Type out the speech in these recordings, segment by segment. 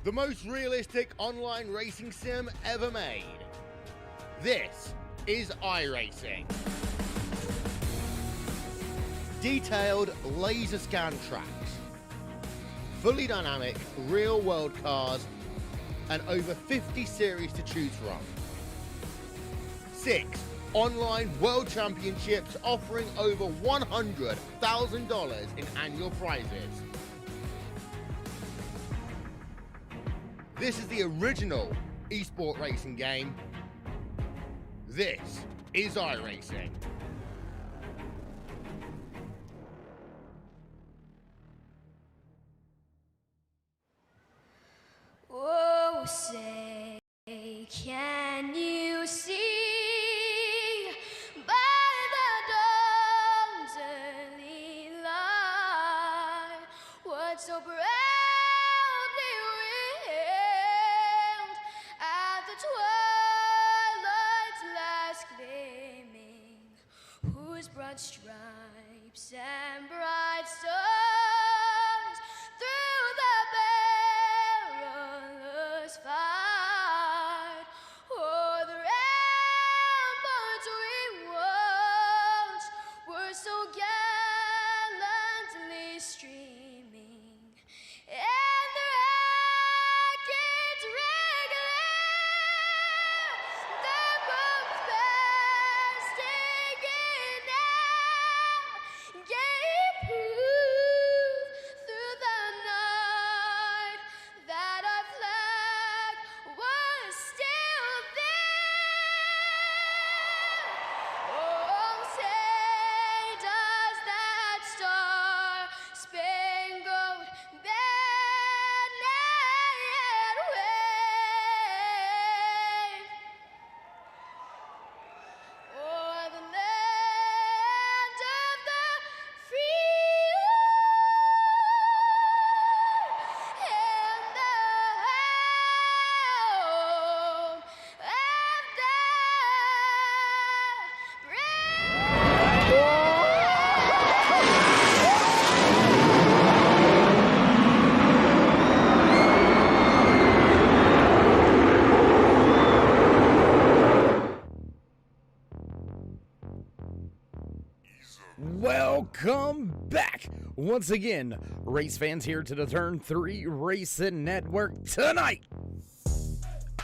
the most realistic online racing sim ever made. This is iRacing. Detailed laser scan tracks, fully dynamic real-world cars, and over 50 series to choose from. 6 online world championships offering over $100,000 in annual prizes. This is the original esport racing game. This is iRacing. Oh, say, can you see by the dawn's early light what so proudly wailed at the twilight's last gleaming, whose broad stripes and bright stars through the perilous fight o'er the ramparts we watched were so gallantly streaming, and the rockets regular, the bombs bursting in air, gave proof through the night that our flag was still there. Oh, say does that star-spangled banner yet wave o'er the land of the free and the home of the Welcome back once again, race fans, here to the Turn 3 Racing Network. Tonight,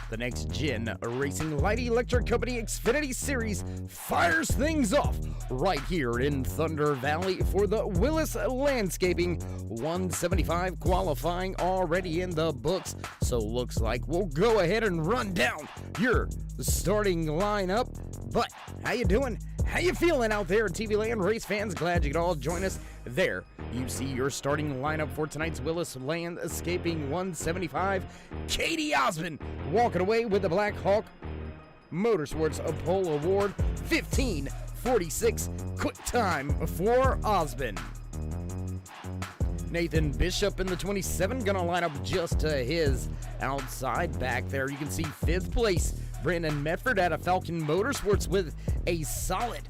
the Next Gen Racing Light Electric Company Xfinity Series fires things off right here in Thunder Valley for the Willis Landscaping 175 qualifying already in the books. So looks like we'll go ahead and run down your starting lineup. But how you doing? How you feeling out there, TV Land race fans? Glad you could all join us. There you see your starting lineup for tonight's Willis Landscaping 175. Katie Osmond walking away with the Black Hawk Motorsports Pole Award. 15:46 quick time for Osmond. Nathan Bishop in the 27 gonna line up just to his outside. Back there you can see 5th place Brandon Medford out of Falcon Motorsports with a solid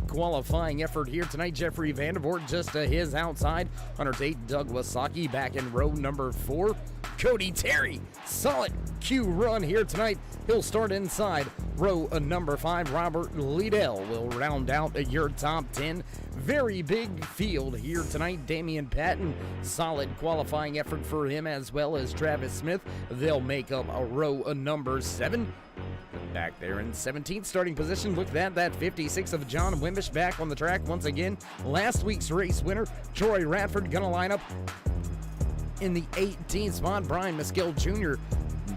qualifying effort here tonight. Jeffrey Vandervoort just to his outside. 108 Doug Wasaki back in row number 4. Cody Terry, solid Q run here tonight. He'll start inside row number 5. Robert Liddell will round out your top 10. Very big field here tonight. Damian Patton, solid qualifying effort for him, as well as Travis Smith. They'll make up a row number 7. Back there in 17th starting position, look at that 56 of John Wimbish back on the track once again. Last week's race winner, Troy Radford, gonna line up in the 18th spot. Brian Meskill Jr.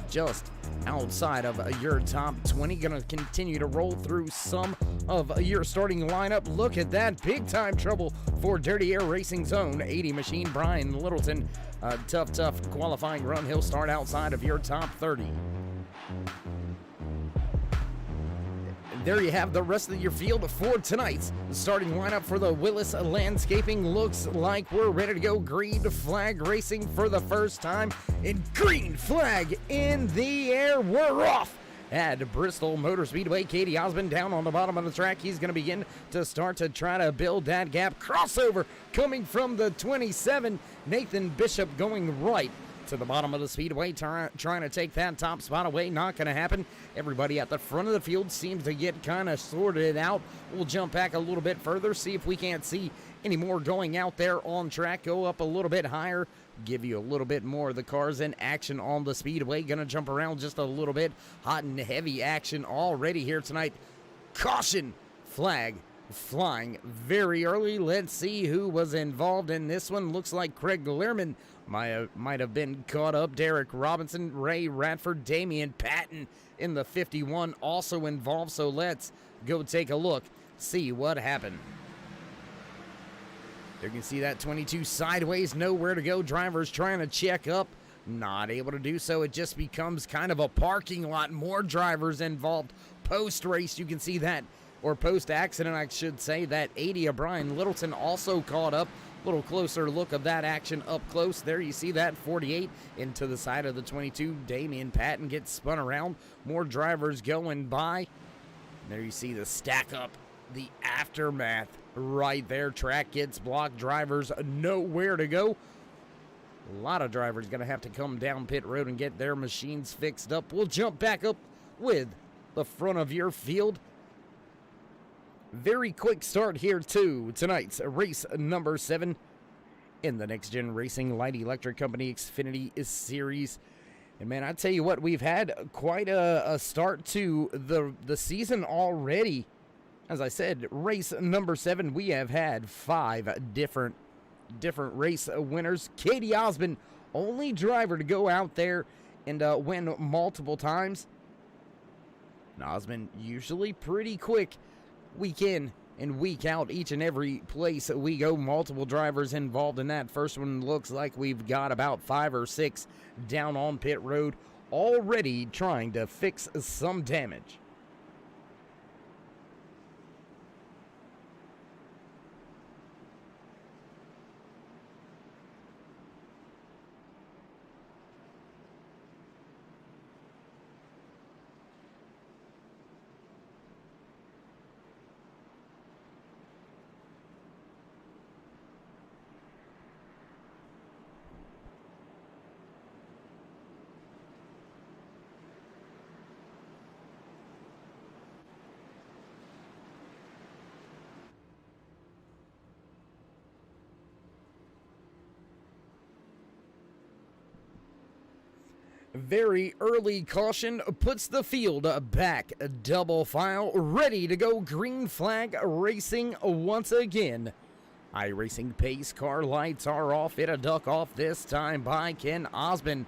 just outside of your top 20. Gonna continue to roll through some of your starting lineup. Look at that, big time trouble for Dirty Air Racing Zone 80 machine. Brian Littleton, tough qualifying run. He'll start outside of your top 30. There you have the rest of your field for tonight's starting lineup for the Willis Landscaping. Looks like we're ready to go. Green flag racing for the first time, and green flag in the air. We're off at Bristol Motor Speedway. Katie Osmond down on the bottom of the track. He's going to begin to start to try to build that gap. Crossover coming from the 27. Nathan Bishop going right to the bottom of the speedway, trying to take that top spot away. Not going to happen. Everybody at the front of the field seems to get kind of sorted out. We'll jump back a little bit further, see if we can't see any more going out there on track. Go up a little bit higher, give you a little bit more of the cars in action on the speedway. Going to jump around just a little bit. Hot and heavy action already here tonight. Caution flag flying very early. Let's see who was involved in this one. Looks like Craig Lehrman might have been caught up. Derek Robinson, Ray Radford, Damian Patton in the 51 also involved. So let's go take a look, see what happened. You can see that 22 sideways, nowhere to go. Drivers trying to check up, not able to do so. It just becomes kind of a parking lot. More drivers involved post-race. You can see that, or post-accident, I should say, that 80 of Brian Littleton also caught up. A little closer look of that action up close. There you see that 48 into the side of the 22. Damian Patton gets spun around. More drivers going by. There you see the stack up, the aftermath right there. Track gets blocked. Drivers nowhere to go. A lot of drivers going to have to come down pit road and get their machines fixed up. We'll jump back up with the front of your field. Very quick start here to tonight's race number 7 in the Next Gen Racing Light Electric Company Xfinity Series. And man, I tell you what, we've had quite a start to the season already. As I said, race number 7, we have had 5 different race winners. Katie Osmond, only driver to go out there and win multiple times. And Osmond usually pretty quick week in and week out, each and every place we go. Multiple drivers involved in that. First one looks like we've got about 5 or 6 down on pit road already trying to fix some damage. Very early caution puts the field back. Double file, ready to go. Green flag racing once again. iRacing pace car lights are off. It a duck off this time by Ken Osmond.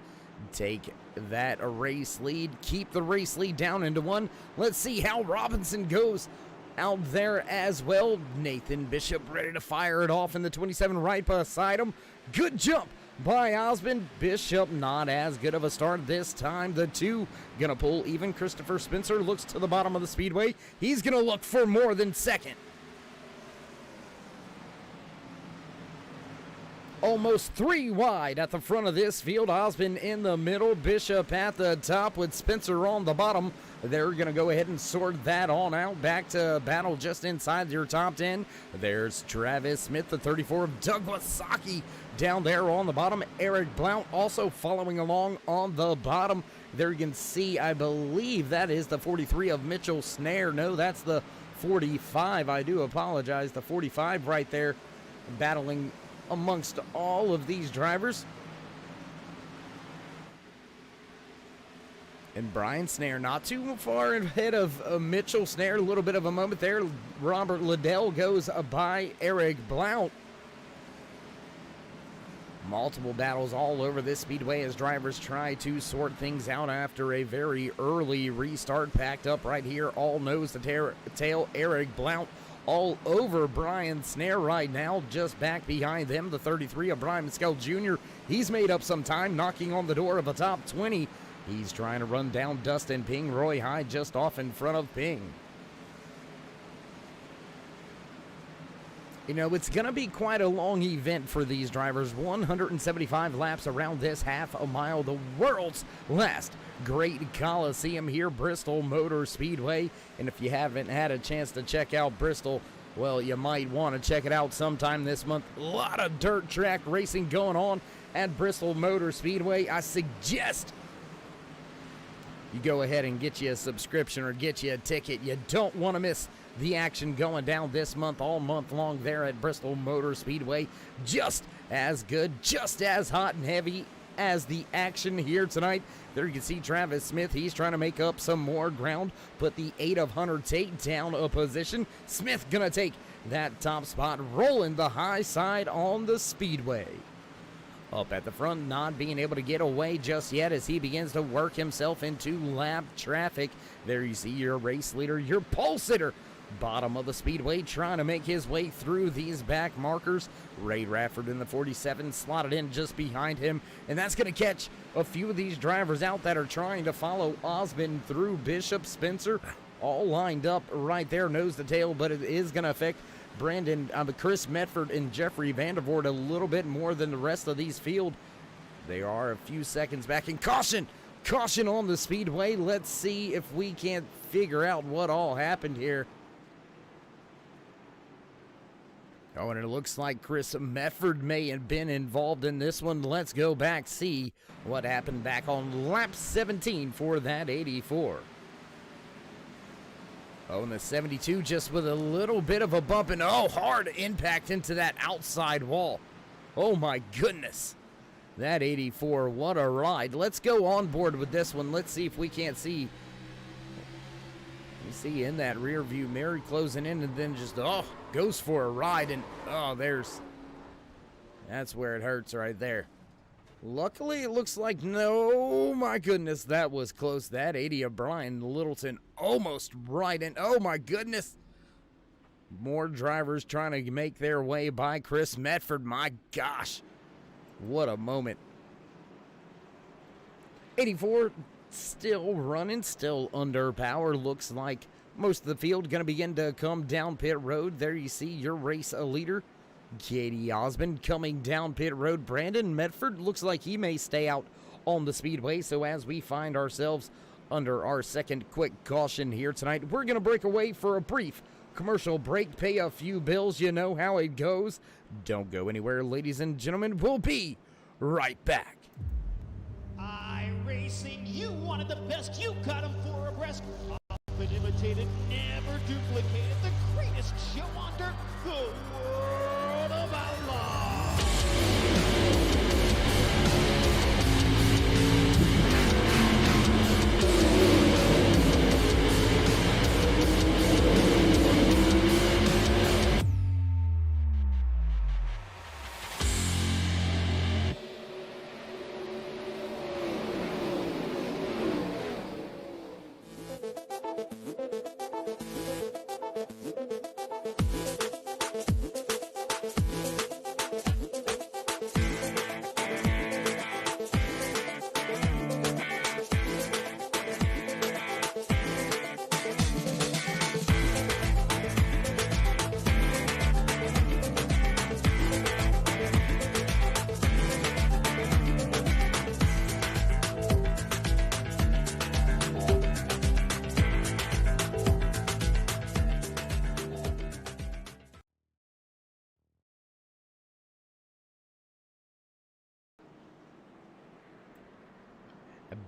Take that race lead. Keep the race lead down into 1. Let's see how Robinson goes out there as well. Nathan Bishop ready to fire it off in the 27 right beside him. Good jump by Osmond. Bishop not as good of a start this time. The 2 gonna pull even. Christopher Spencer looks to the bottom of the speedway. He's gonna look for more than second. Almost 3 wide at the front of this field. Osmond in the middle, Bishop at the top with Spencer on the bottom. They're going to go ahead and sort that on out. Back to battle just inside your top 10. There's Travis Smith, the 34 of Douglas Saki down there on the bottom. Eric Blount also following along on the bottom. There you can see, I believe that is the 43 of Mitchell Snare. No, that's the 45. I do apologize. The 45 right there battling amongst all of these drivers. And Brian Snare not too far ahead of Mitchell Snare. A little bit of a moment there. Robert Liddell goes by Eric Blount. Multiple battles all over this speedway as drivers try to sort things out after a very early restart. Packed up right here, all nose to tail. Eric Blount all over Brian Snare right now. Just back behind them, the 33 of Brian Mescal Jr. He's made up some time, knocking on the door of the top 20. He's trying to run down Dustin Ping. Roy Hyde just off in front of Ping. You know, it's going to be quite a long event for these drivers. 175 laps around this half a mile. The world's last great Coliseum here, Bristol Motor Speedway. And if you haven't had a chance to check out Bristol, well, you might want to check it out sometime this month. A lot of dirt track racing going on at Bristol Motor Speedway, I suggest you go ahead and get you a subscription or get you a ticket. You don't want to miss the action going down this month, all month long there at Bristol Motor Speedway. Just as good, just as hot and heavy as the action here tonight. There you can see Travis Smith. He's trying to make up some more ground, put the 8 of Hunter Tate down a position. Smith gonna take that top spot, rolling the high side on the speedway. Up at the front, not being able to get away just yet as he begins to work himself into lap traffic. There you see your race leader, your pole sitter, bottom of the speedway, trying to make his way through these back markers. Ray Radford in the 47 slotted in just behind him, and that's going to catch a few of these drivers out that are trying to follow Osmond through Bishop Spencer. All lined up right there, nose to tail, but it is going to affect Chris Medford and Jeffrey Vandervoort a little bit more than the rest of these field. They are a few seconds back, and caution on the speedway. Let's see if we can't figure out what all happened here. Oh, and it looks like Chris Medford may have been involved in this one. Let's go back, see what happened back on lap 17 for that 84. Oh, and the 72 just with a little bit of a bump, and hard impact into that outside wall. Oh my goodness. That 84, what a ride. Let's go on board with this one. Let's see if we can't see. You see in that rear view mirror closing in, and then just, goes for a ride, and that's where it hurts right there. Luckily, it looks like, no, my goodness, that was close. That 80 of Brian Littleton almost right, and oh my goodness. More drivers trying to make their way by Chris Medford. My gosh, what a moment. 84 still running, still under power. Looks like most of the field going to begin to come down pit road. There you see your race leader, Katie Osmond, coming down pit road. Brandon Medford looks like he may stay out on the speedway. So as we find ourselves under our second quick caution here tonight, we're going to break away for a brief commercial break, pay a few bills. You know how it goes. Don't go anywhere, ladies and gentlemen. We'll be right back. iRacing, you wanted the best, you got them for a breast. Often imitated, never duplicated, the greatest show on dirt, the World of Outlaws.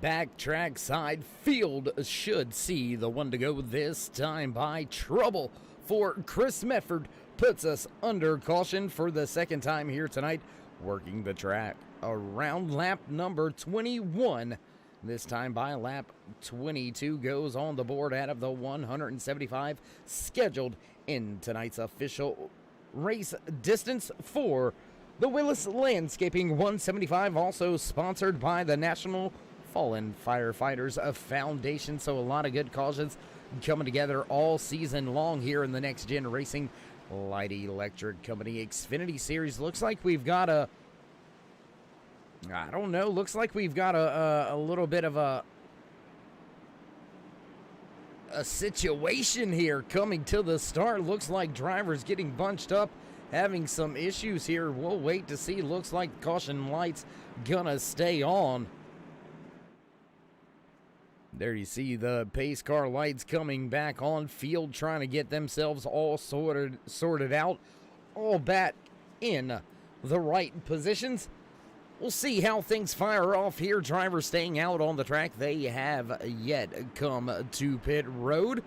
Backtrack side field should see the one to go this time by trouble for Chris Medford. Puts us under caution for the second time here tonight, working the track around lap number 21. This time by lap 22 goes on the board out of the 175 scheduled in tonight's official race distance for the Willis Landscaping 175, also sponsored by the National Fallen Firefighters Foundation. So a lot of good causes coming together all season long here in the Next Gen Racing Light Electric Company Xfinity Series. Looks like we've got a little bit of a situation here coming to the start. Looks like drivers getting bunched up, having some issues here. We'll wait to see. Looks like caution lights gonna stay on. There you see the pace car lights coming back on field, trying to get themselves all sorted out, all back in the right positions. We'll see how things fire off here. Drivers staying out on the track. They have yet come to pit road.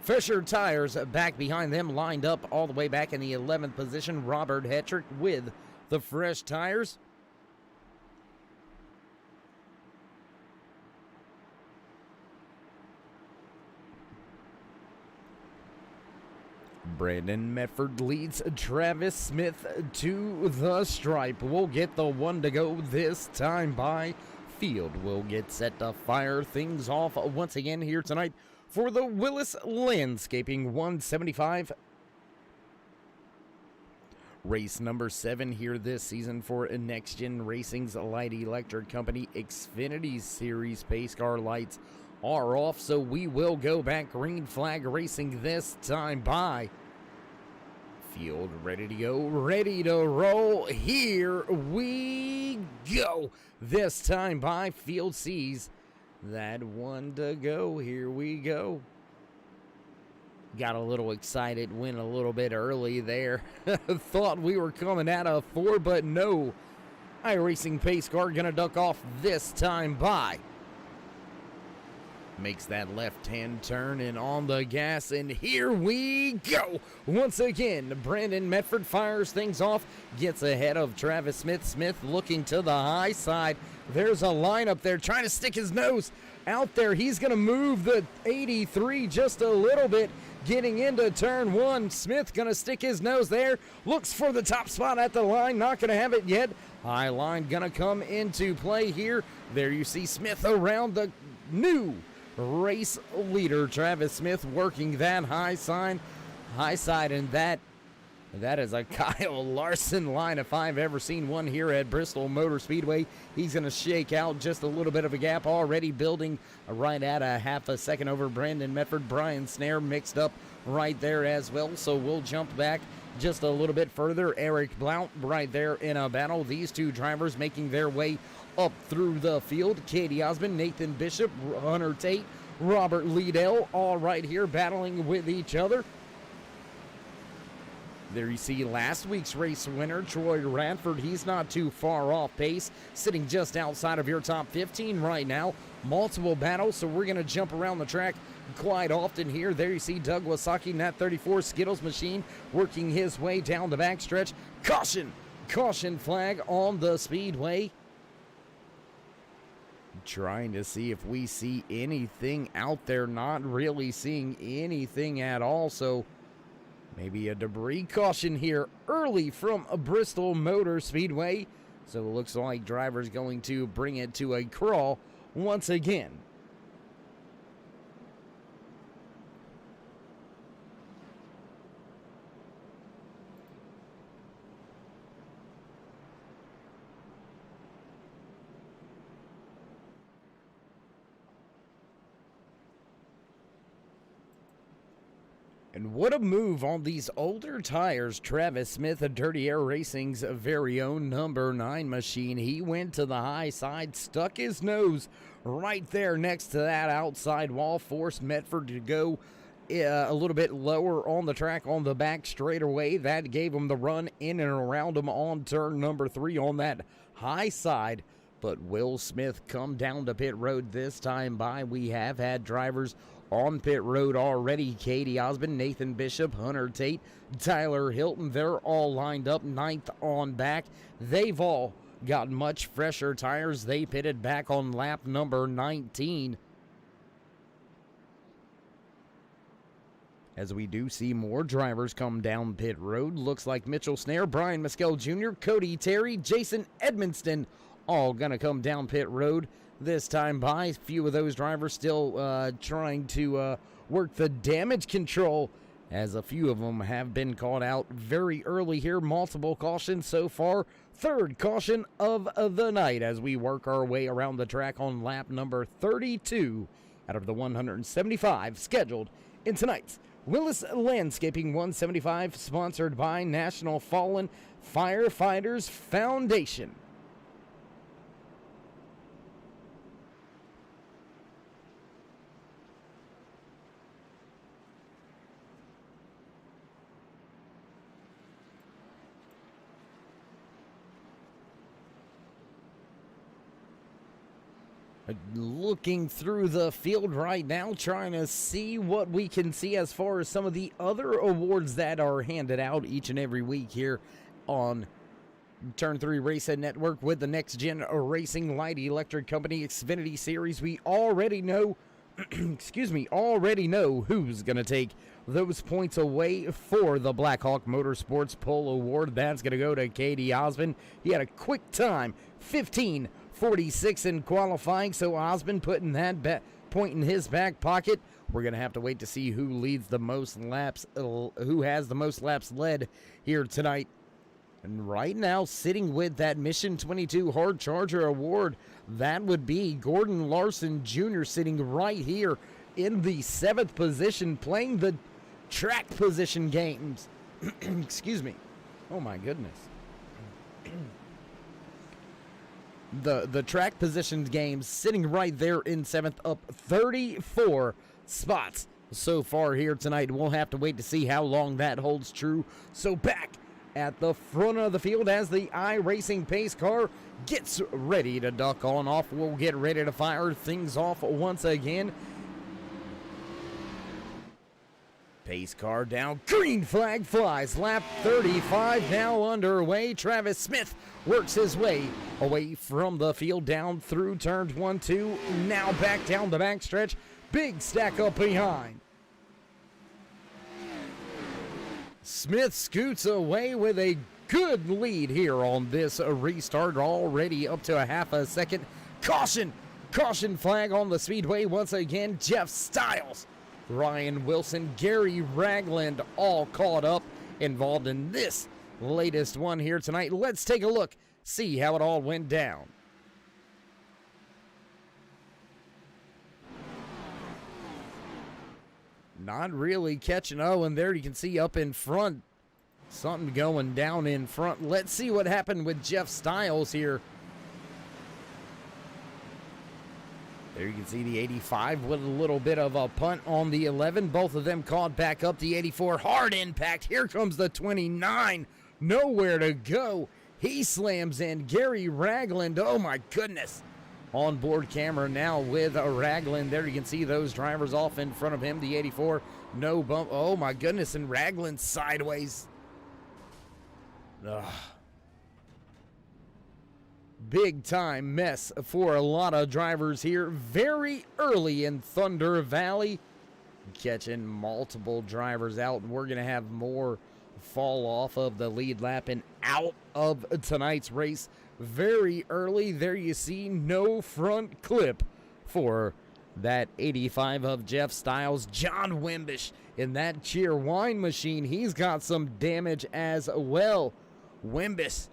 Fisher Tires back behind them, lined up all the way back in the 11th position. Robert Hetrick with the fresh tires. Brandon Medford leads Travis Smith to the stripe. We'll get the one to go this time by field. We'll get set to fire things off once again here tonight for the Willis Landscaping 175. Race number 7 here this season for NEXTGEN Racing's light electric company. Xfinity Series pace car lights are off, so we will go back green flag racing this time by field. Ready to go, ready to roll. Here we go. This time by field sees that one to go. Here we go. Got a little excited, went a little bit early there. Thought we were coming out of 4, but no. iRacing pace car gonna duck off this time by. Makes that left-hand turn and on the gas, and here we go. Once again, Brandon Medford fires things off, gets ahead of Travis Smith. Smith looking to the high side. There's a lineup there trying to stick his nose out there. He's going to move the 83 just a little bit. Getting into turn 1, Smith going to stick his nose there. Looks for the top spot at the line, not going to have it yet. High line going to come into play here. There you see Smith around the new race leader, Travis Smith, working that high side, and that is a Kyle Larson line if I've ever seen one here at Bristol Motor Speedway. He's going to shake out just a little bit of a gap, already building right at a half a second over Brandon Medford. Brian Snare mixed up right there as well, so we'll jump back just a little bit further. Eric Blount right there in a battle. These two drivers making their way up through the field. Katie Osmond, Nathan Bishop, Hunter Tate, Robert Liedel, all right here battling with each other. There you see last week's race winner, Troy Radford. He's not too far off pace, sitting just outside of your top 15 right now. Multiple battles, so we're going to jump around the track quite often here. There you see Doug Wasaki, Nat 34 Skittles machine, working his way down the backstretch. Caution! Caution flag on the speedway. Trying to see if we see anything out there. Not really seeing anything at all, so maybe a debris caution here early from a Bristol Motor Speedway. So it looks like driver's going to bring it to a crawl once again. And what a move on these older tires. Travis Smith of Dirty Air Racing's very own number 9 machine. He went to the high side, stuck his nose right there next to that outside wall, forced Medford to go a little bit lower on the track on the back straightaway. That gave him the run in and around him on turn number 3 on that high side. But Will Smith come down to pit road this time by. We have had drivers on pit road already. Katie Osmond, Nathan Bishop, Hunter Tate, Tyler Hilton. They're all lined up 9th on back. They've all got much fresher tires. They pitted back on lap number 19. As we do see more drivers come down pit road. Looks like Mitchell Snare, Brian Mescal Jr., Cody Terry, Jason Edmonston, all gonna come down pit road this time by. A few of those drivers still trying to work the damage control, as a few of them have been called out very early here. Multiple cautions so far. 3rd caution of the night as we work our way around the track on lap number 32 out of the 175 scheduled in tonight's Willis Landscaping 175, sponsored by National Fallen Firefighters Foundation. Looking through the field right now, trying to see what we can see as far as some of the other awards that are handed out each and every week here on Turn 3 Race Network with the Next Gen Racing Light Electric Company Xfinity Series. We already know, already know who's going to take those points away for the Blackhawk Motorsports Pole Award. That's going to go to Katie Osmond. He had a quick time, 15:46 in qualifying, so Osmond putting that point in his back pocket. We're going to have to wait to see who leads the most laps, who has the most laps led here tonight. And right now, sitting with that Mission 22 Hard Charger Award, that would be Gordon Larson Jr. sitting right here in the 7th position, playing the track position games. Excuse me. Oh my goodness. The track positions games sitting right there in 7th, up 34 spots so far here tonight. We'll have to wait to see how long that holds true. So back at the front of the field as the iRacing pace car gets ready to duck on off. We'll get ready to fire things off once again. Pace car down, green flag flies, lap 35 now underway. Travis Smith works his way away from the field down through turns 1, 2, now back down the backstretch. Big stack up behind. Smith scoots away with a good lead here on this restart, already up to a half a second. Caution flag on the speedway once again. Jeff Stiles, Ryan Wilson, Gary Ragland all caught up, involved in this latest one here tonight. Let's take a look, see how it all went down. Not really catching. Oh, and there you can see up in front, something going down in front. Let's see what happened with Jeff Stiles here. There you can see the 85 with a little bit of a punt on the 11. Both of them caught back up. The 84, hard impact. Here comes the 29. Nowhere to go. He slams in. Gary Ragland, oh my goodness. On board camera now with Ragland. There you can see those drivers off in front of him. The 84, no bump. Oh my goodness, and Ragland sideways. Ugh. Big time mess for a lot of drivers here. Very early in Thunder Valley. Catching multiple drivers out, and we're going to have more fall off of the lead lap and out of tonight's race. Very early, there you see no front clip for that 85 of Jeff Stiles. John Wimbish in that cheer wine machine, he's got some damage as well. Wimbish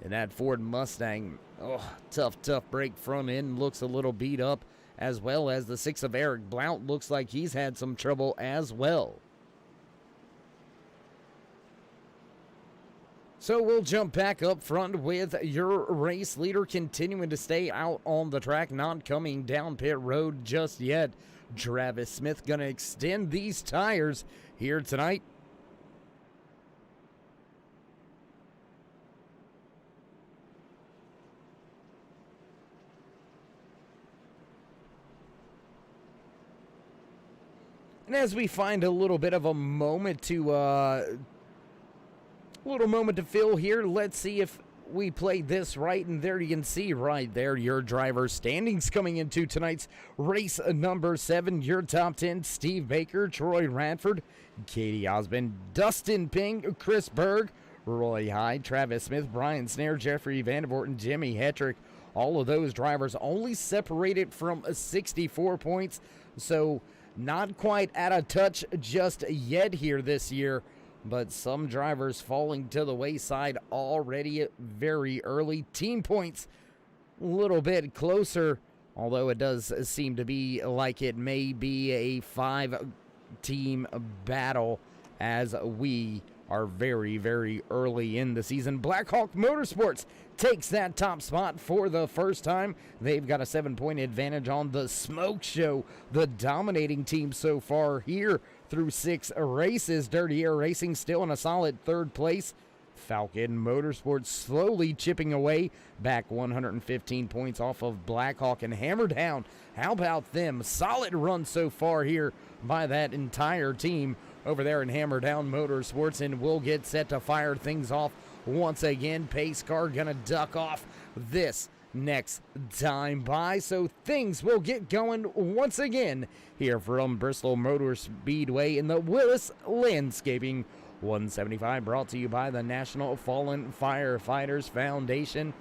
in that Ford Mustang, oh, tough break front end, looks a little beat up, as well as the 6 of Eric Blount looks like he's had some trouble as well. So we'll jump back up front with your race leader continuing to stay out on the track, not coming down pit road just yet. Travis Smith going to extend these tires here tonight. And as we find a little bit of a moment to fill here. Let's see if we played this right, and there you can see right there your driver standings coming into tonight's race number 7. Your top 10, Steve Baker, Troy Radford, Katie Osmond, Dustin Ping, Chris Berg, Roy Hyde, Travis Smith, Brian Snare, Jeffrey Vandervoort, and Jimmy Hetrick. All of those drivers only separated from 64 points, so not quite out of touch just yet here this year. But some drivers falling to the wayside already very early. Team points a little bit closer, although it does seem to be like it may be a 5-team battle as we are very, very early in the season. Blackhawk Motorsports takes that top spot for the first time. They've got a 7-point advantage on the Smoke Show, the dominating team so far here through 6 races. Dirty Air Racing still in a solid 3rd place. Falcon Motorsports slowly chipping away, back 115 points off of Blackhawk and Hammerdown. How about them? Solid run so far here by that entire team over there in Hammerdown Motorsports, and we'll get set to fire things off once again. Pace car gonna duck off this next time by, so things will get going once again here from Bristol Motor Speedway in the Willis Landscaping 175, brought to you by the National Fallen Firefighters Foundation.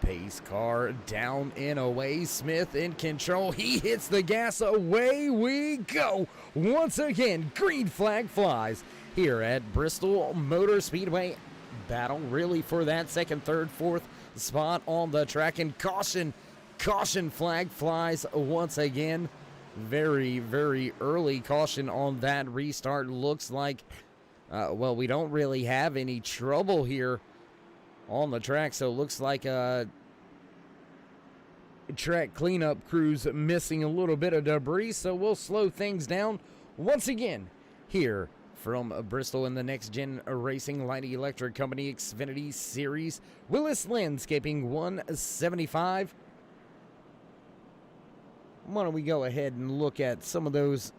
Pace car down and away. Smith in control. He hits the gas. Away we go. Once again, green flag flies here at Bristol Motor Speedway. Battle really for that second, third, fourth spot on the track. And caution flag flies once again. Very, very early caution on that restart. Looks like, well, we don't really have any trouble here on the track, so it looks like track cleanup crews missing a little bit of debris, so we'll slow things down once again here from Bristol in the Next Gen Racing Light Electric Company Xfinity Series Willis Landscaping 175. Why don't we go ahead and look at some of those,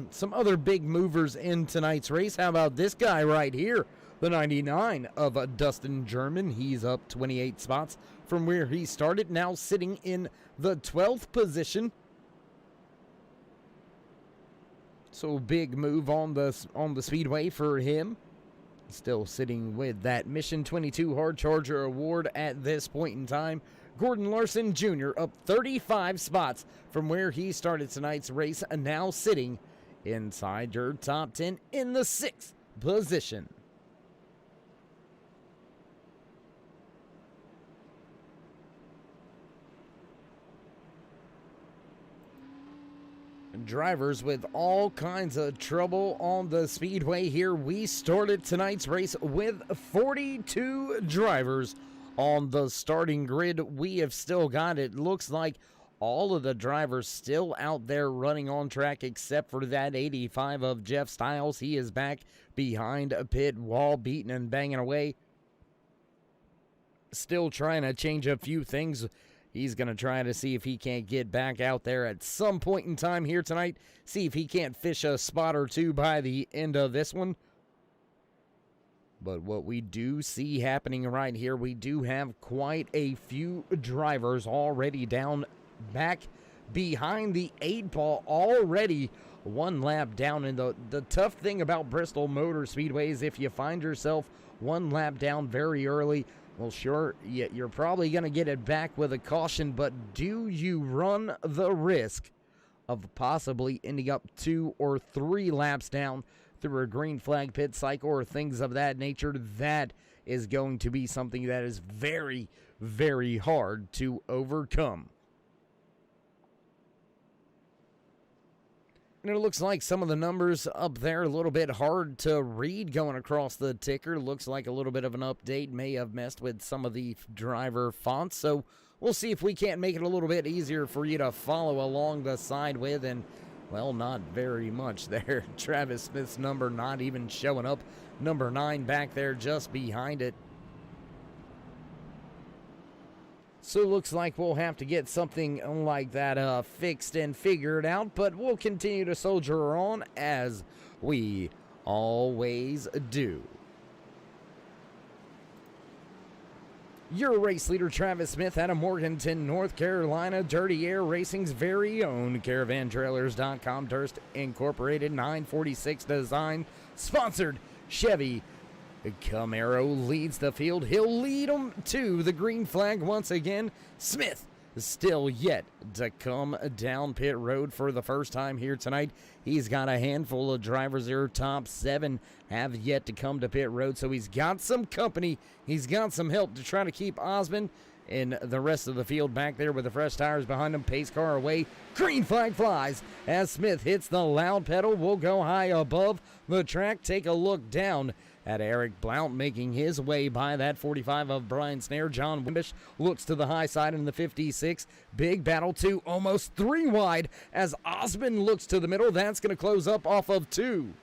some other big movers in tonight's race. How about this guy right here, the 99 of Dustin German. He's up 28 spots from where he started, now sitting in the 12th position. So big move on the speedway for him. Still sitting with that Mission 22 Hard Charger Award at this point in time. Gordon Larson Jr. up 35 spots from where he started tonight's race, and now sitting inside your top 10 in the 6th position. Drivers with all kinds of trouble on the speedway here. We started tonight's race with 42 drivers on the starting grid. We have still got, it looks like, all of the drivers still out there running on track except for that 85 of Jeff Stiles. He is back behind a pit wall, beating and banging away. Still trying to change a few things. He's going to try to see if he can't get back out there at some point in time here tonight. See if he can't fish a spot or two by the end of this one. But what we do see happening right here, we do have quite a few drivers already down back behind the 8-ball, already one lap down. And the tough thing about Bristol Motor Speedway is if you find yourself one lap down very early, well, sure, you're probably going to get it back with a caution, but do you run the risk of possibly ending up 2 or 3 laps down through a green flag pit cycle or things of that nature? That is going to be something that is very, very hard to overcome. And it looks like some of the numbers up there a little bit hard to read going across the ticker. Looks like a little bit of an update may have messed with some of the driver fonts. So we'll see if we can't make it a little bit easier for you to follow along the side with. And, well, not very much there. Travis Smith's number not even showing up. Number 9 back there just behind it. So it looks like we'll have to get something like that fixed and figured out, but we'll continue to soldier on as we always do. Your race leader, Travis Smith, out of Morganton, North Carolina. Dirty Air Racing's very own CaravanTrailers.com Durst Incorporated 946 design, sponsored Chevy Camaro leads the field. He'll lead them to the green flag once again. Smith still yet to come down pit road for the first time here tonight. He's got a handful of drivers there. Top 7 have yet to come to pit road, so he's got some company. He's got some help to try to keep Osmond and the rest of the field back there with the fresh tires behind him. Pace car away. Green flag flies as Smith hits the loud pedal. We'll go high above the track. Take a look down at Eric Blount making his way by that 45 of Brian Snare. John Wimbish looks to the high side in the 56. Big battle 2, almost 3 wide as Osmond looks to the middle. That's going to close up off of 2.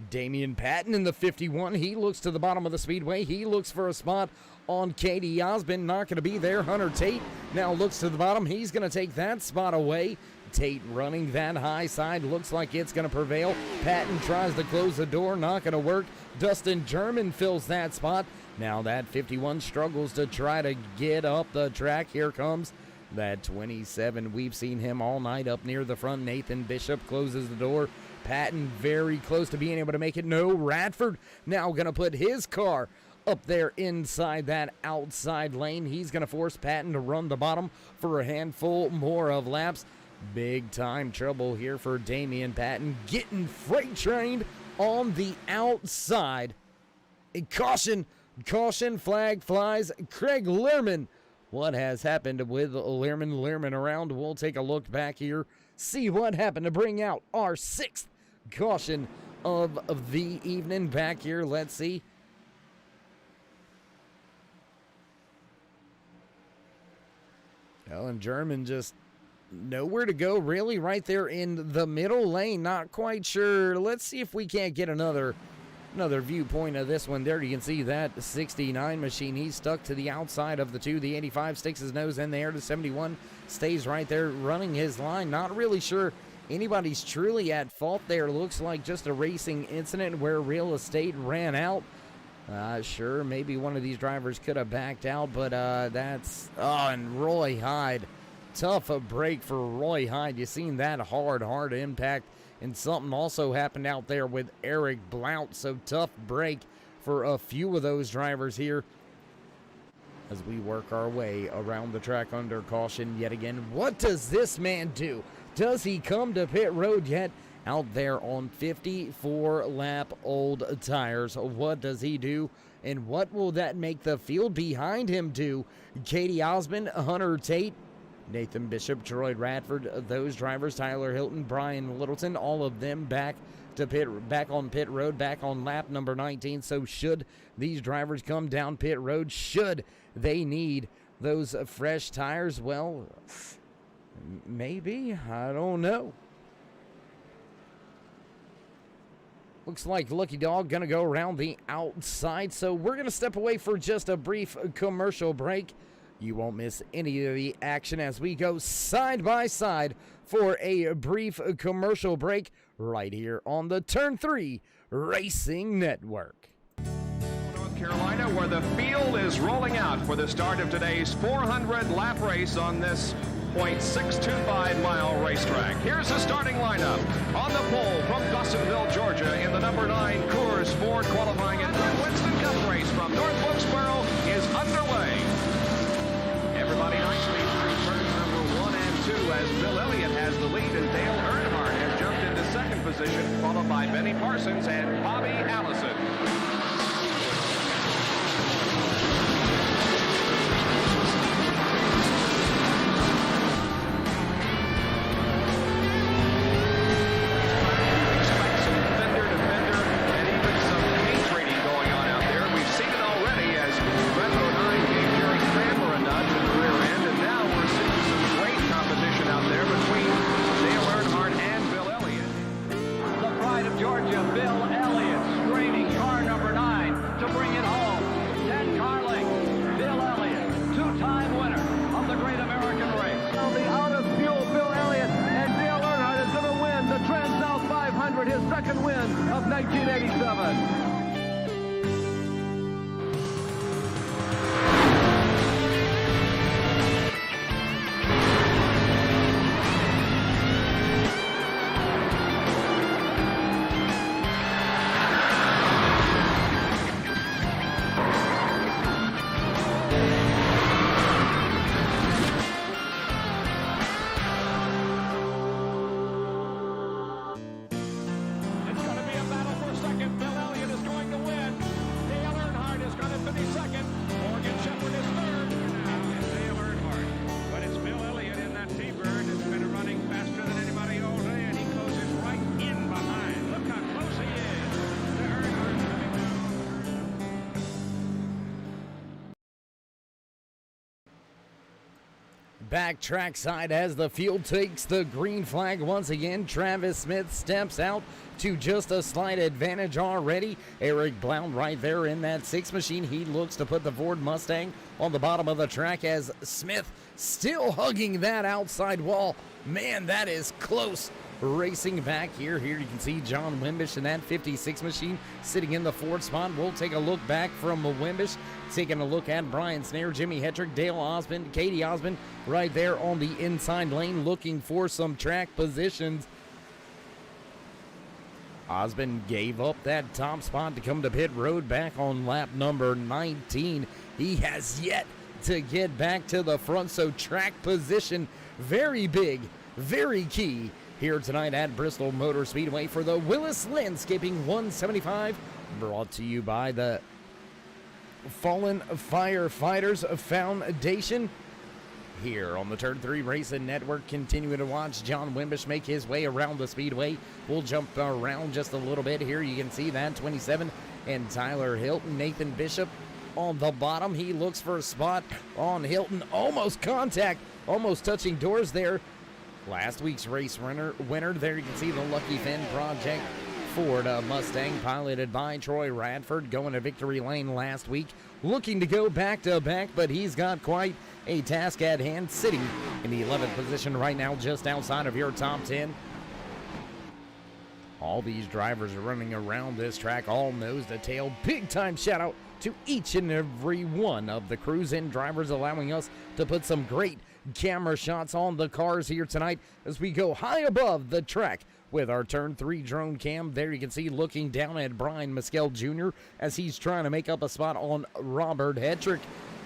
Damian Patton in the 51. He looks to the bottom of the speedway. He looks for a spot on Katie Osmond. Not going to be there. Hunter Tate now looks to the bottom. He's going to take that spot away. Tate running that high side. Looks like it's going to prevail. Patton tries to close the door. Not going to work. Dustin German fills that spot. Now that 51 struggles to try to get up the track. Here comes that 27. We've seen him all night up near the front. Nathan Bishop closes the door. Patton very close to being able to make it. No, Radford now going to put his car up there inside that outside lane. He's going to force Patton to run the bottom for a handful more of laps. Big time trouble here for Damian Patton, getting freight trained on the outside. And caution, flag flies. Craig Lehrman. What has happened with Lehrman around? We'll take a look back here, see what happened to bring out our 6th caution of the evening. Back here, let's see. Ellen German just nowhere to go, really, right there in the middle lane. Not quite sure. Let's see if we can't get another viewpoint of this one. There you can see that 69 machine. He's stuck to the outside of the two. The 85 sticks his nose in there. The 71 stays right there running his line. Not really sure anybody's truly at fault there. Looks like just a racing incident where real estate ran out. Sure, maybe one of these drivers could have backed out, but that's... Oh, and Roy Hyde. Tough a break for Roy Hyde. You seen that hard impact. And something also happened out there with Eric Blount. So tough break for a few of those drivers here as we work our way around the track under caution yet again. What does this man do? Does he come to pit road yet? Out there on 54-lap-old tires. What does he do? And what will that make the field behind him do? Katie Osmond, Hunter Tate, Nathan Bishop, Troy Radford, those drivers, Tyler Hilton, Brian Littleton, all of them back on pit road, back on lap number 19. So should these drivers come down pit road, should they need those fresh tires? Well, maybe, I don't know. Looks like Lucky Dog going to go around the outside, so we're going to step away for just a brief commercial break. You won't miss any of the action as we go side by side for a brief commercial break right here on the Turn 3 Racing Network. North Carolina, where the field is rolling out for the start of today's 400-lap race on this .625-mile racetrack. Here's the starting lineup. On the pole from Dawsonville, Georgia, in the number 9 Coors Ford qualifying and Winston Cup race from North Wilkesboro is underway. Everybody nicely through turns number 1 and 2 as Bill Elliott has the lead and Dale Earnhardt has jumped into second position, followed by Benny Parsons and Bobby Allison. His second win of 1987. It's going to be a battle for second. Bill Elliott is going back trackside as the field takes the green flag once again. Travis Smith steps out to just a slight advantage already. Eric Blount right there in that 6 machine. He looks to put the Ford Mustang on the bottom of the track as Smith still hugging that outside wall. Man, that is close. Racing back here. Here you can see John Wimbish in that 56 machine sitting in the 4th spot. We'll take a look back from Wimbish. Taking a look at Brian Snare, Jimmy Hetrick, Dale Osmond, Katie Osmond right there on the inside lane looking for some track positions. Osmond gave up that top spot to come to pit road back on lap number 19. He has yet to get back to the front, so track position very big, very key here tonight at Bristol Motor Speedway for the Willis Landscaping 175, brought to you by the Fallen Firefighters Foundation. Here on the Turn 3 Racing Network, continuing to watch John Wimbish make his way around the speedway. We'll jump around just a little bit here. You can see that 27 and Tyler Hilton. Nathan Bishop on the bottom. He looks for a spot on Hilton. Almost contact, almost touching doors there. Last week's race winner. There you can see the Lucky Finn Project Ford Mustang piloted by Troy Radford going to victory lane last week. Looking to go back to back, but he's got quite a task at hand, sitting in the 11th position right now, just outside of your top 10. All these drivers are running around this track, all nose to tail. Big time shout out to each and every one of the crews and drivers, allowing us to put some great camera shots on the cars here tonight as we go high above the track with our Turn 3 drone cam. There you can see looking down at Brian Mescal Jr. as he's trying to make up a spot on Robert Hetrick.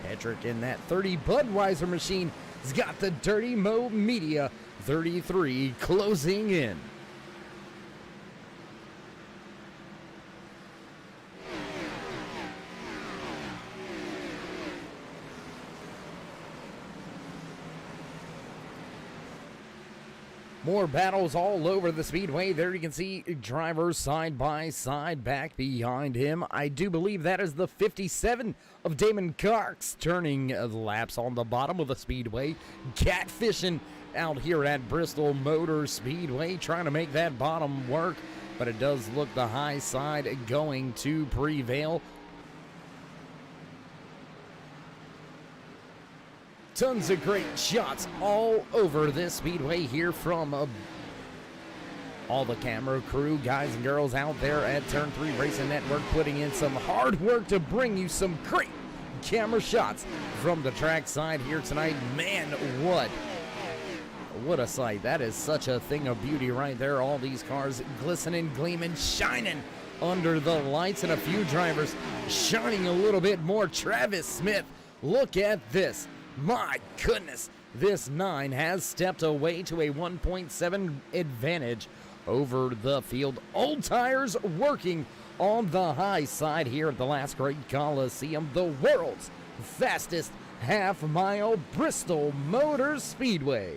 Hetrick in that 30 Budweiser machine has got the Dirty Mo Media 33 closing in. More battles all over the speedway. There you can see drivers side by side back behind him. I do believe that is the 57 of Damon Cox turning the laps on the bottom of the speedway. Catfishing out here at Bristol Motor Speedway, trying to make that bottom work, but it does look the high side going to prevail. Tons of great shots all over this speedway here from all the camera crew, guys and girls out there at Turn 3 Racing Network, putting in some hard work to bring you some great camera shots from the track side here tonight. Man, what a sight. That is such a thing of beauty right there. All these cars glistening, gleaming, shining under the lights, and a few drivers shining a little bit more. Travis Smith, look at this. My goodness, this 9 has stepped away to a 1.7 advantage over the field. Old tires working on the high side here at the Last Great Coliseum, the world's fastest half-mile Bristol Motor Speedway.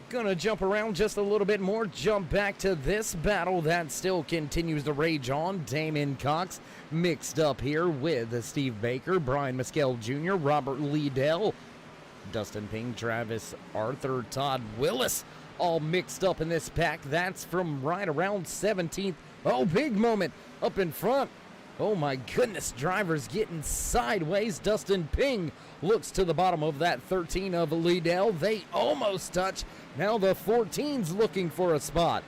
Gonna jump around just a little bit more, jump back to this battle that still continues to rage on. Damon Cox mixed up here with Steve Baker, Brian Mescal Jr., Robert Liddell, Dustin Ping, Travis Arthur, Todd Willis, all mixed up in this pack. That's from right around 17th. Oh, big moment up in front. Oh my goodness, drivers getting sideways. Dustin Ping looks to the bottom of that 13 of Liddell. They almost touch. Now the 14's looking for a spot.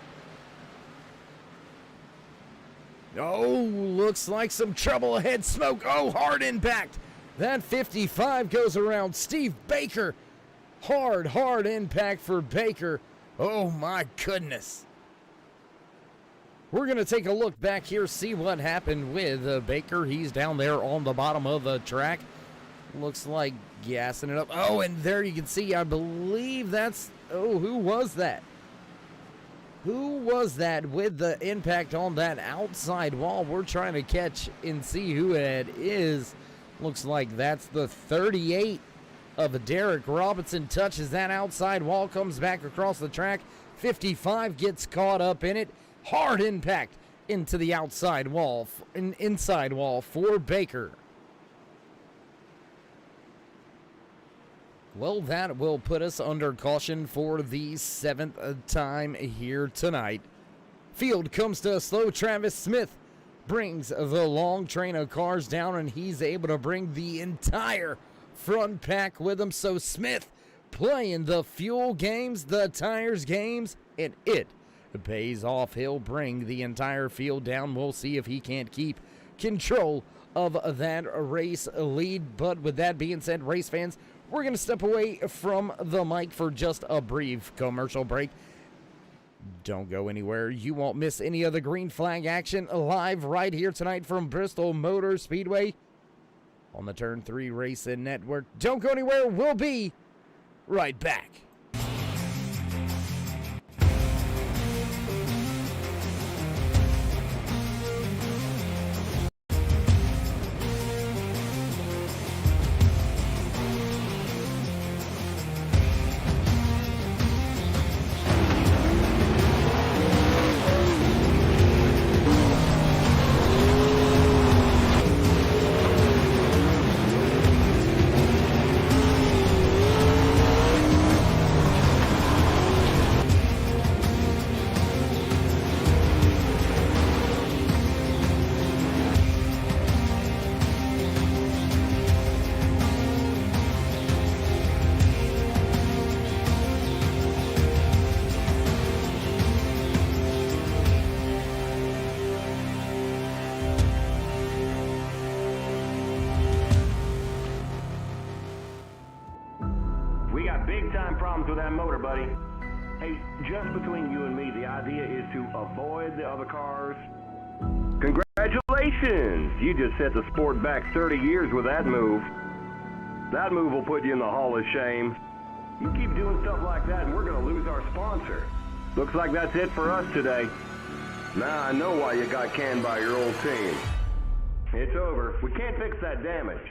Oh, looks like some trouble ahead. Smoke. Oh, hard impact. That 55 goes around Steve Baker. Hard impact for Baker. Oh my goodness. We're going to take a look back here, see what happened with Baker. He's down there on the bottom of the track. Looks like gassing it up. Oh, and there you can see, I believe that's... Oh, who was that? Who was that with the impact on that outside wall? We're trying to catch and see who it is. Looks like that's the 38 of Derek Robinson. Touches that outside wall, comes back across the track. 55 gets caught up in it. Hard impact into the outside wall, inside wall for Baker. Well, that will put us under caution for the 7th time here tonight. Field comes to a slow. Travis Smith brings the long train of cars down, and he's able to bring the entire front pack with him. So Smith playing the fuel games, the tires games, and it pays off. He'll bring the entire field down. We'll see if he can't keep control of that race lead. But with that being said, race fans, we're going to step away from the mic for just a brief commercial break. Don't go anywhere. You won't miss any of the green flag action live right here tonight from Bristol Motor Speedway on the Turn 3 Racing Network. Don't go anywhere. We'll be right back. We got big time problems with that motor, buddy. Hey, just between you and me, the idea is to avoid the other cars. Congratulations! You just set the sport back 30 years with that move. That move will put you in the Hall of Shame. You keep doing stuff like that and we're going to lose our sponsor. Looks like that's it for us today. Now I know why you got canned by your old team. It's over. We can't fix that damage.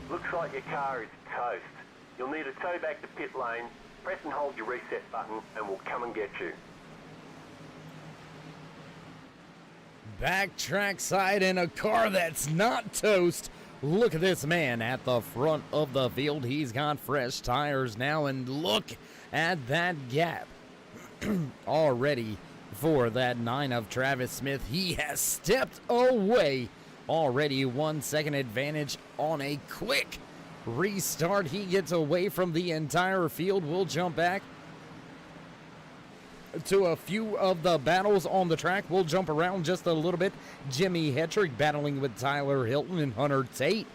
Looks like your car is toast. You'll need a tow back to pit lane. Press and hold your reset button and we'll come and get you. Back track side in a car that's not toast. Look at this man at the front of the field. He's got fresh tires now, and look at that gap already for that 9 of Travis Smith. He has stepped away. Already 1 second advantage on a quick restart. He gets away from the entire field. We'll jump back to a few of the battles on the track. We'll jump around just a little bit. Jimmy Hetrick battling with Tyler Hilton and Hunter Tate.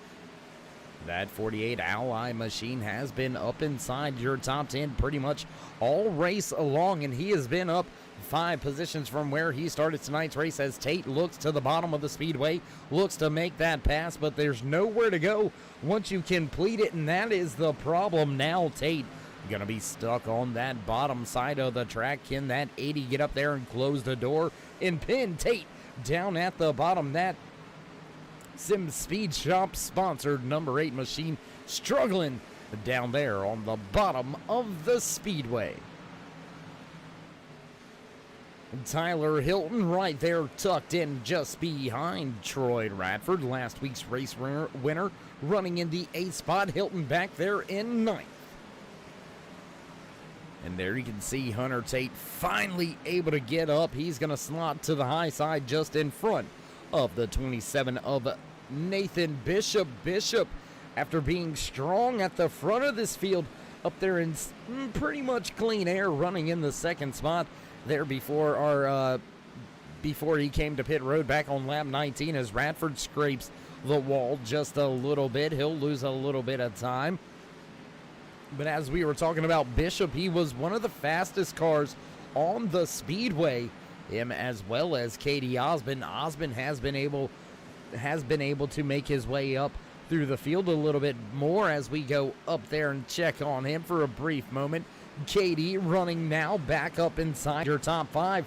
That 48 Ally machine has been up inside your top 10 pretty much all race along, and he has been up 5 positions from where he started tonight's race as Tate looks to the bottom of the speedway, looks to make that pass, but there's nowhere to go once you complete it, and that is the problem now. Tate gonna be stuck on that bottom side of the track. Can that 80 get up there and close the door and pin Tate down at the bottom? That Sim Speed Shop sponsored number 8 machine struggling down there on the bottom of the speedway. Tyler Hilton right there tucked in just behind Troy Radford, last week's race winner, running in the 8th spot. Hilton back there in 9th. And there you can see Hunter Tate finally able to get up. He's going to slot to the high side just in front of the 27 of Nathan Bishop. Bishop, after being strong at the front of this field, up there in pretty much clean air, running in the second spot there before he came to pit road back on lap 19 as Radford scrapes the wall just a little bit. He'll lose a little bit of time. But as we were talking about Bishop, he was one of the fastest cars on the speedway. Him as well as Katie Osmond. Osmond has been able to make his way up through the field a little bit more as we go up there and check on him for a brief moment. Katie running now back up inside your top 5.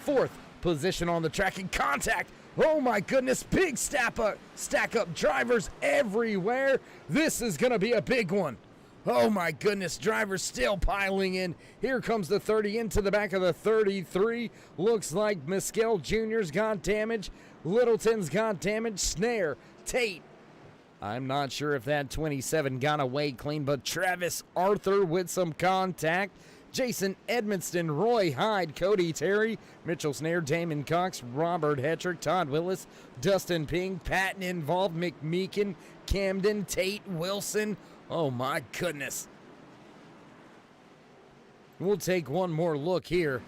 4th position on the track in contact. Oh my goodness, big stack up drivers everywhere. This is going to be a big one. Oh my goodness, drivers still piling in. Here comes the 30 into the back of the 33. Looks like Mescal Jr.'s got damage. Littleton's got damage. Snare, Tate. I'm not sure if that 27 got away clean, but Travis Arthur with some contact. Jason Edmonston, Roy Hyde, Cody Terry, Mitchell Snare, Damon Cox, Robert Hetrick, Todd Willis, Dustin Ping, Patton involved, McMeekin, Camden, Tate, Wilson. Oh my goodness. We'll take one more look here.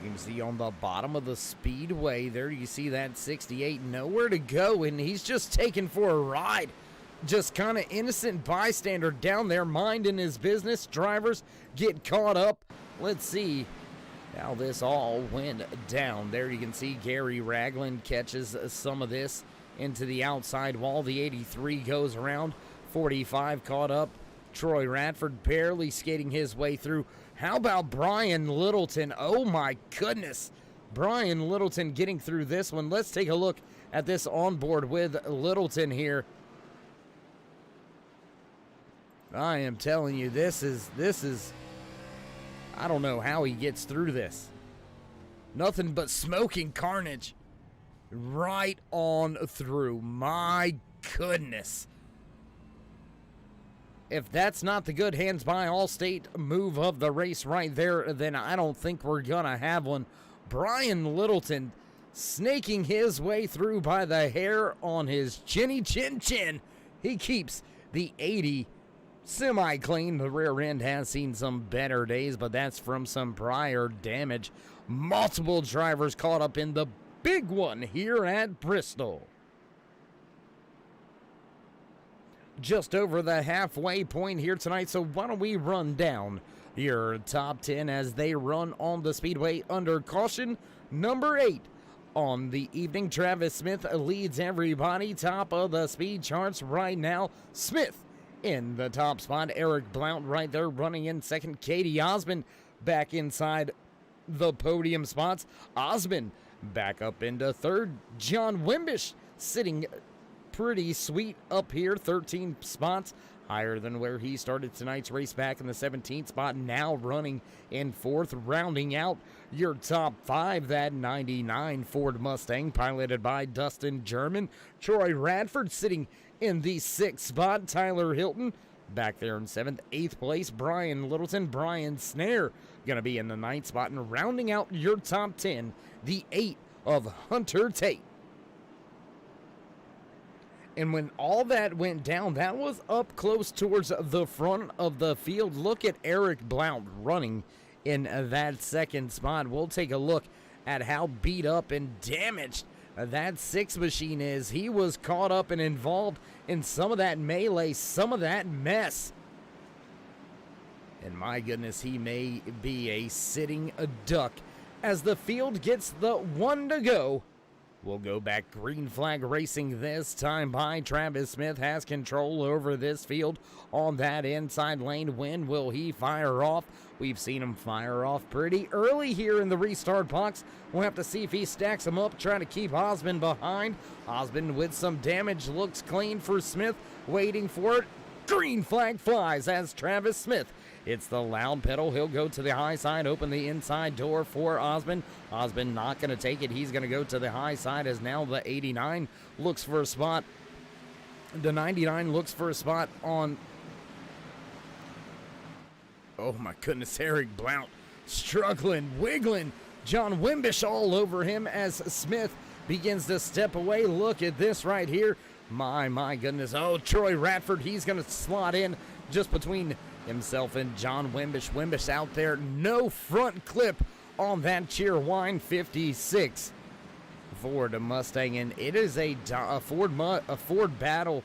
You can see on the bottom of the speedway there, you see that 68, nowhere to go, and he's just taken for a ride. Just kind of innocent bystander down there minding his business. Drivers get caught up. Let's see how this all went down. There you can see Gary Ragland catches some of this into the outside wall. The 83 goes around. 45 caught up. Troy Radford barely skating his way through. How about Brian Littleton? Oh my goodness. Brian Littleton getting through this one. Let's take a look at this onboard with Littleton here. I am telling you, this is, I don't know how he gets through this. Nothing but smoking carnage right on through. My goodness. If that's not the good hands by Allstate move of the race right there, then I don't think we're gonna have one. Brian Littleton snaking his way through by the hair on his chinny chin. He keeps the 80 semi-clean. The rear end has seen some better days, but that's from some prior damage. Multiple drivers caught up in the big one here at Bristol. Just over the halfway point here tonight, so why don't we run down your top 10 as they run on the speedway under caution. Number 8 on the evening, Travis Smith leads everybody, top of the speed charts right now. Smith in the top spot. Eric Blount right there running in second. Katie Osmond back inside the podium spots. Osmond back up into third. John Wimbish sitting pretty sweet up here, 13 spots higher than where he started tonight's race, back in the 17th spot, now running in fourth. Rounding out your top 5, that 99 Ford Mustang piloted by Dustin German. Troy Radford sitting in the 6th spot. Tyler Hilton back there in 7th. 8th place, Brian Littleton. Brian Snare going to be in the 9th spot. And rounding out your top 10, the 8 of Hunter Tate. And when all that went down, that was up close towards the front of the field. Look at Eric Blount running in that 2nd spot. We'll take a look at how beat up and damaged that 6 machine is. He was caught up and involved in some of that melee, some of that mess. And my goodness, he may be a sitting duck as the field gets the 1 to go. We'll go back green flag racing this time by Travis Smith. Has control over this field on that inside lane. When will he fire off? We've seen him fire off pretty early here in the restart box. We'll have to see if he stacks them up, trying to keep Osmond behind. Osmond with some damage, looks clean for Smith, waiting for it. Green flag flies as Travis Smith hits the loud pedal. He'll go to the high side, open the inside door for Osmond. Osmond not going to take it. He's going to go to the high side as now the 89 looks for a spot. The 99 looks for a spot on... Oh my goodness, Eric Blount struggling, wiggling. John Wimbish all over him as Smith begins to step away. Look at this right here. My goodness. Oh, Troy Radford, he's going to slot in just between himself and John Wimbish. Wimbish out there, no front clip on that Cheerwine 56 Ford Mustang, and it is a Ford battle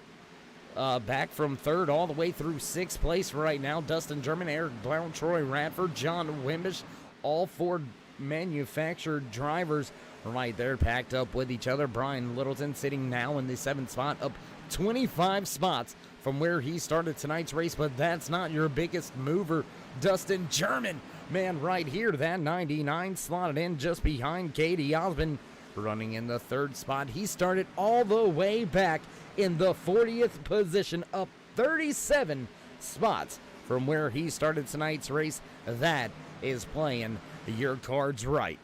back from third all the way through sixth place right now. Dustin German, Eric Blount, Troy Radford, John Wimbish, all Ford manufactured drivers right there packed up with each other. Brian Littleton sitting now in the 7th spot, up 25 spots from where he started tonight's race, but that's not your biggest mover. Dustin German, man, right here, that 99 slotted in just behind Katie Osmond, running in the 3rd spot. He started all the way back in the 40th position, up 37 spots from where he started tonight's race. That is playing your cards right.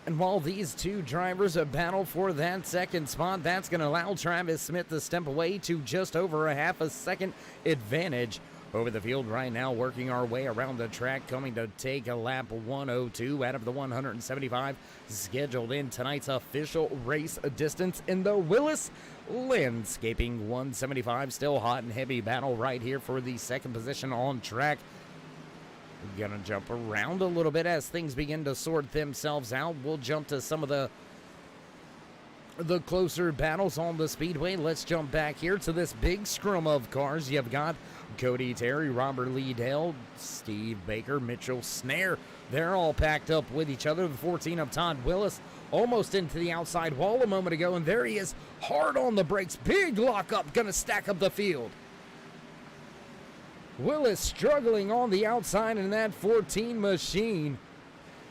And while these two drivers battle for that 2nd spot, that's going to allow Travis Smith to step away to just over a half a second advantage over the field right now, working our way around the track, coming to take a lap 102 out of the 175 scheduled in tonight's official race distance in the Willis Landscaping 175. Still hot and heavy battle right here for the 2nd position on track. Gonna jump around a little bit as things begin to sort themselves out. We'll jump to some of the closer battles on the speedway. Let's jump back here to this big scrum of cars. You've got Cody Terry, Robert Lee Dale, Steve Baker, Mitchell Snare. They're all packed up with each other. The 14 of Todd Willis almost into the outside wall a moment ago, and there he is, hard on the brakes. Big lockup, gonna stack up the field. Willis struggling on the outside in that 14 machine.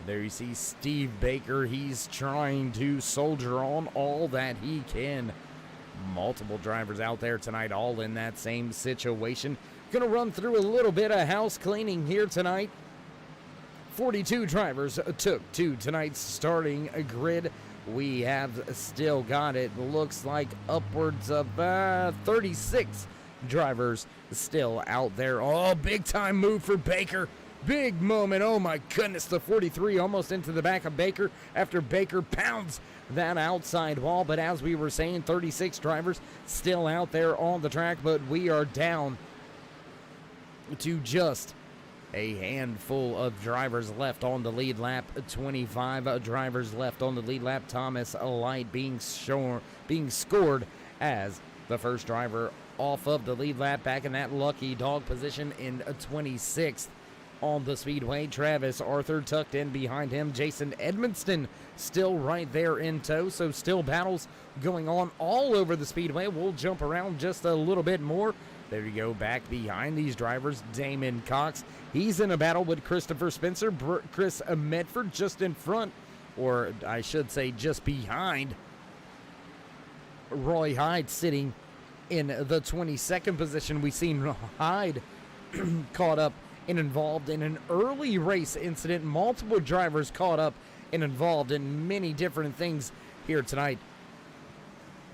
There you see Steve Baker. He's trying to soldier on all that he can. Multiple drivers out there tonight, all in that same situation. Gonna run through a little bit of house cleaning here tonight. 42 drivers took to tonight's starting grid. We have still got, it looks like, upwards of 36 drivers still out there. Oh, big time move for Baker. Big moment. Oh my goodness, the 43 almost into the back of Baker after Baker pounds that outside wall. But as we were saying, 36 drivers still out there on the track, but we are down to just a handful of drivers left on the lead lap. 25 drivers left on the lead lap. Thomas Light being scored as the first driver off of the lead lap, back in that lucky dog position in 26th on the speedway. Travis Arthur tucked in behind him. Jason Edmonston still right there in tow, so still battles going on all over the speedway. We'll jump around just a little bit more. There you go, back behind these drivers, Damon Cox. He's in a battle with Christopher Spencer. Chris Medford just in front, or I should say just behind Roy Hyde, sitting in the 22nd position. We've seen Hyde caught up and involved in an early race incident. Multiple drivers caught up and involved in many different things here tonight.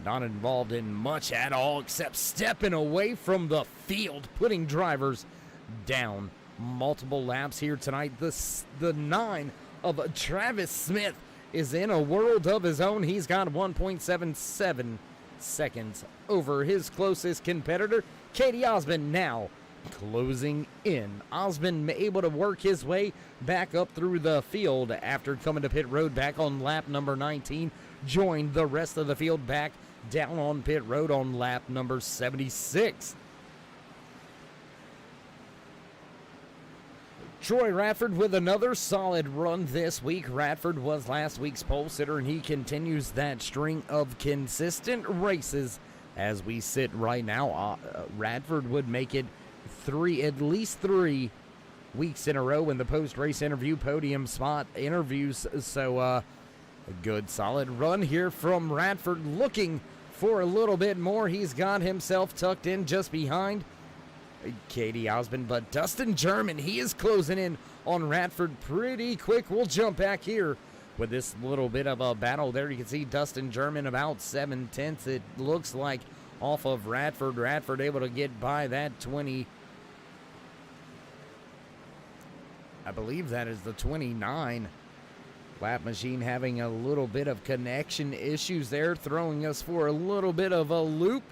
Not involved in much at all except stepping away from the field, putting drivers down. Multiple laps here tonight. The 9 of Travis Smith is in a world of his own. He's got 1.77 seconds over his closest competitor. Katie Osmond now closing in. Osmond able to work his way back up through the field after coming to pit road back on lap number 19. Joined the rest of the field back down on pit road on lap number 76. Troy Radford with another solid run this week. Radford was last week's pole sitter, and he continues that string of consistent races as we sit right now. Radford would make it at least three weeks in a row in the post-race interview podium spot interviews. So a good solid run here from Radford, looking for a little bit more. He's got himself tucked in just behind Katie Osmond, but Dustin German, he is closing in on Radford pretty quick. We'll jump back here with this little bit of a battle. There you can see Dustin German about 7/10, it looks like, off of Radford. Radford able to get by that 20. I believe that is the 29. Lap machine having a little bit of connection issues there, throwing us for a little bit of a loop.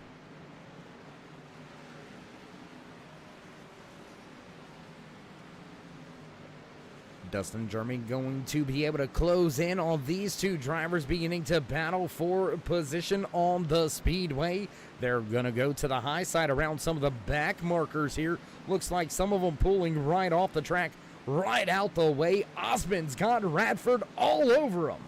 Dustin Jeremy going to be able to close in on these two drivers beginning to battle for position on the speedway. They're going to go to the high side around some of the back markers here. Looks like some of them pulling right off the track, right out the way. Osmond's got Radford all over him.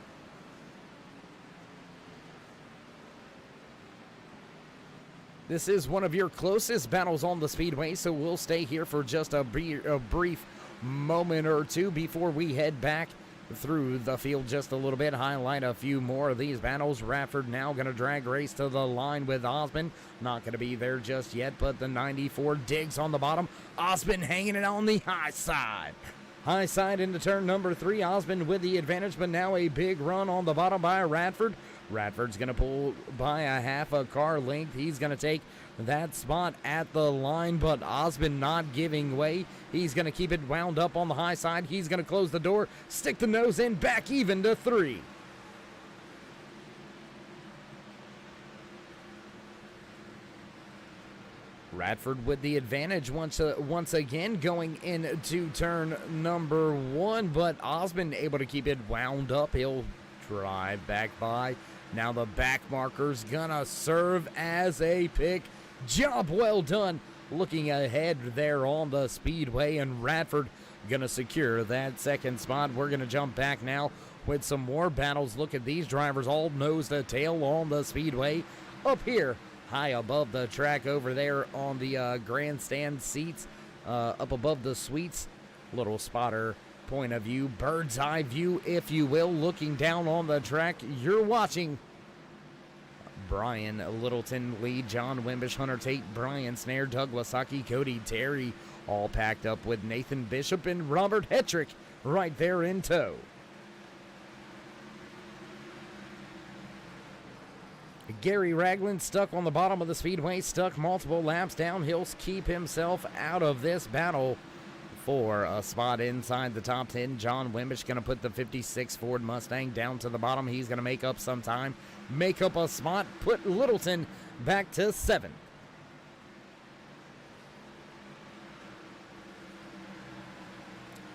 This is one of your closest battles on the speedway, so we'll stay here for just a brief moment or two before we head back through the field just a little bit, highlight a few more of these battles. Radford now going to drag race to the line with Osmond. Not going to be there just yet, but the 94 digs on the bottom. Osmond hanging it on the high side. High side into turn number 3. Osmond with the advantage, but now a big run on the bottom by Radford. Radford's going to pull by a half a car length. He's going to take that spot at the line, but Osmond not giving way. He's going to keep it wound up on the high side. He's going to close the door, stick the nose in, back even to 3. Radford with the advantage once again going into turn number 1, but Osmond able to keep it wound up. He'll drive back by. Now the back marker's gonna serve as a pick. Job well done. Looking ahead there on the speedway, and Radford gonna secure that second spot. We're gonna jump back now with some more battles. Look at these drivers all nose to tail on the speedway. Up here, high above the track over there on the grandstand seats, up above the suites. Little spotter point of view, bird's eye view, if you will, looking down on the track. You're watching Brian Littleton lead, John Wimbish, Hunter Tate, Brian Snare, Doug Lasaki, Cody Terry, all packed up with Nathan Bishop and Robert Hetrick right there in tow. Gary Ragland stuck on the bottom of the speedway, stuck multiple laps downhill, keep himself out of this battle for a spot inside the top 10. John Wimbish going to put the 56 Ford Mustang down to the bottom. He's going to make up some time, make up a spot, put Littleton back to 7.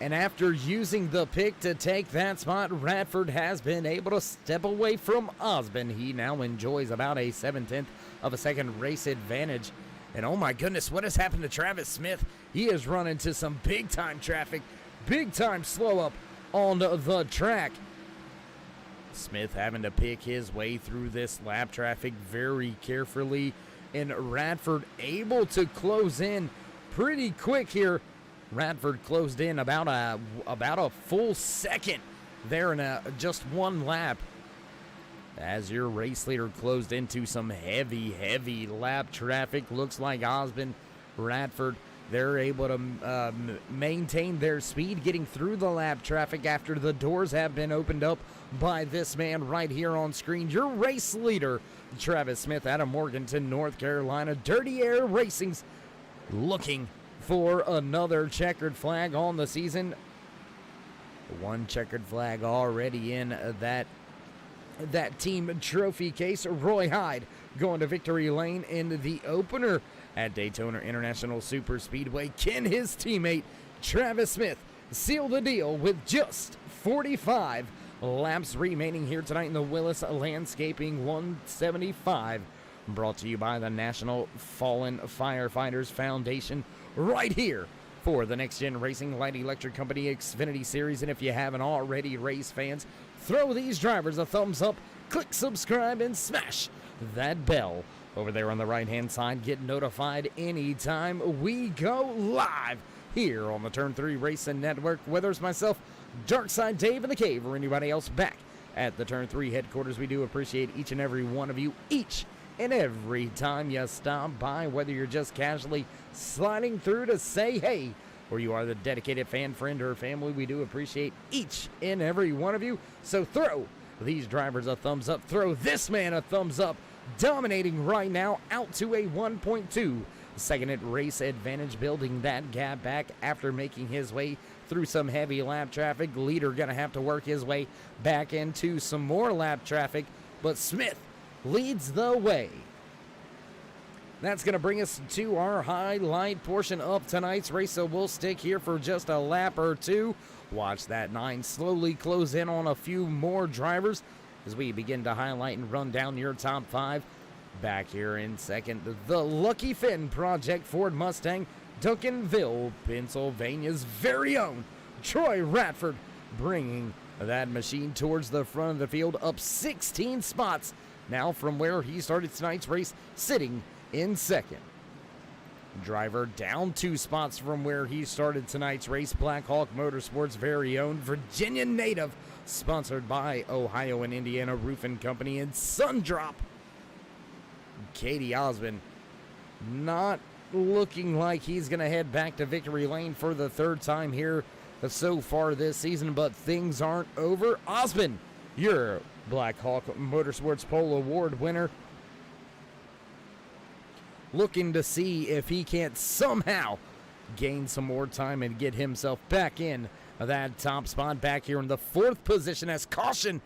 And after using the pick to take that spot, Radford has been able to step away from Osmond. He now enjoys about a 7/10 of a second race advantage. And oh my goodness, what has happened to Travis Smith? He has run into some big time traffic, big time slow up on the track. Smith having to pick his way through this lap traffic very carefully, and Radford able to close in pretty quick here. Radford closed in about a full second there in just one lap, as your race leader closed into some heavy lap traffic. Looks like Osmond, Radford, they're able to maintain their speed getting through the lap traffic after the doors have been opened up by this man right here on screen. Your race leader, Travis Smith out of Morganton, North Carolina. Dirty Air Racing's looking for another checkered flag on the season. One checkered flag already in that team trophy case. Roy Hyde going to victory lane in the opener at Daytona International Super Speedway. Can his teammate Travis Smith seal the deal with just 45 laps remaining here tonight in the Willis Landscaping 175, brought to you by the National Fallen Firefighters Foundation, right here for the Next Gen Racing Light Electric Company Xfinity Series. And if you haven't already, race fans, throw these drivers a thumbs up, click subscribe, and smash that bell over there on the right-hand side. Get notified anytime we go live here on the Turn 3 Racing Network. Whether it's myself, Darkside Dave in the Cave, or anybody else back at the Turn 3 headquarters, we do appreciate each and every one of you, each and every time you stop by, whether you're just casually sliding through to say hey, or you are the dedicated fan, friend, or family. We do appreciate each and every one of you. So throw these drivers a thumbs up. Throw this man a thumbs up. Dominating right now out to a 1.2 second at race advantage, building that gap back after making his way through some heavy lap traffic. Leader gonna have to work his way back into some more lap traffic, but Smith leads the way. That's going to bring us to our highlight portion of tonight's race, so we'll stick here for just a lap or two. Watch that 9 slowly close in on a few more drivers as we begin to highlight and run down your top 5. Back here in second, the Lucky Finn Project Ford Mustang, Duncanville, Pennsylvania's very own Troy Radford, bringing that machine towards the front of the field, up 16 spots now from where he started tonight's race, sitting in second. Driver down 2 spots from where he started tonight's race, Black Hawk Motorsports' very own Virginia native, sponsored by Ohio and Indiana Roofing Company and Sundrop. Katie Osmond not looking like he's going to head back to victory lane for the 3rd time here so far this season, but things aren't over. Osmond, your Black Hawk Motorsports Pole Award winner, looking to see if he can't somehow gain some more time and get himself back in that top spot. Back here in the 4th position as caution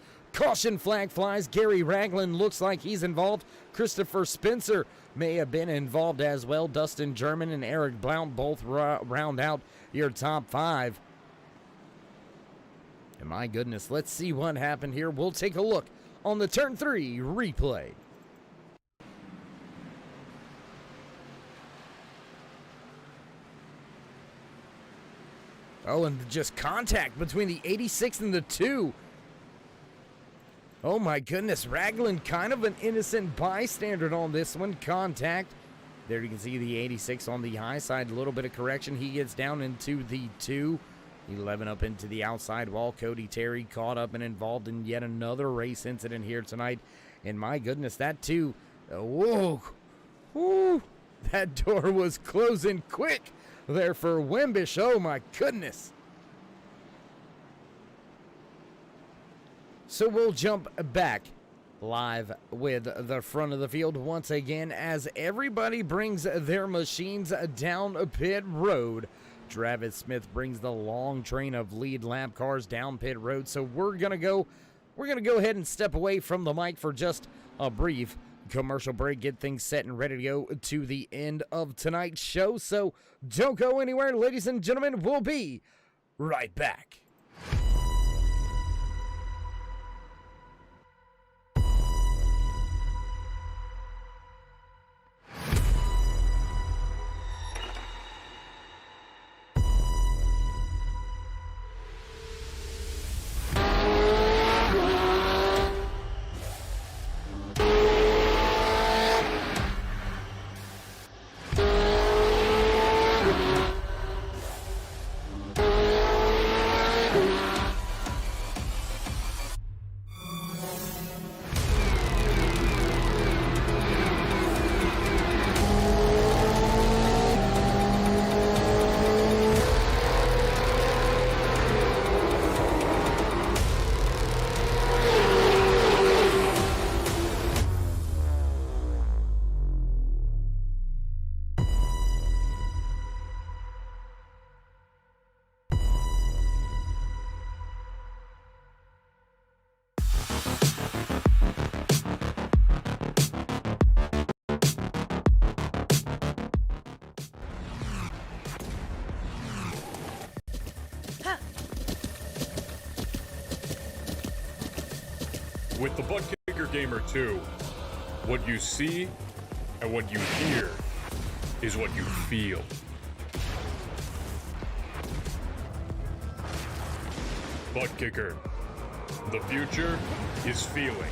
flag flies. Gary Ragland looks like he's involved. Christopher Spencer may have been involved as well. Dustin German and Eric Blount both round out your top 5. And my goodness, let's see what happened here. We'll take a look on the Turn 3 replay. Oh, and just contact between the 86 and the 2. Oh my goodness, Ragland kind of an innocent bystander on this one. Contact. There you can see the 86 on the high side. A little bit of correction. He gets down into the 2. 11 up into the outside wall. Cody Terry caught up and involved in yet another race incident here tonight. And my goodness, that 2. Whoa. Woo. That door was closing quick there for Wimbish. Oh my goodness. So we'll jump back live with the front of the field once again as everybody brings their machines down pit road. Travis Smith brings the long train of lead lap cars down pit road. So we're gonna go ahead and step away from the mic for just a brief commercial break, get things set and ready to go to the end of tonight's show. So don't go anywhere, ladies and gentlemen. We'll be right back. With the Butt Kicker Gamer 2, what you see and what you hear is what you feel. Butt Kicker. The future is feeling.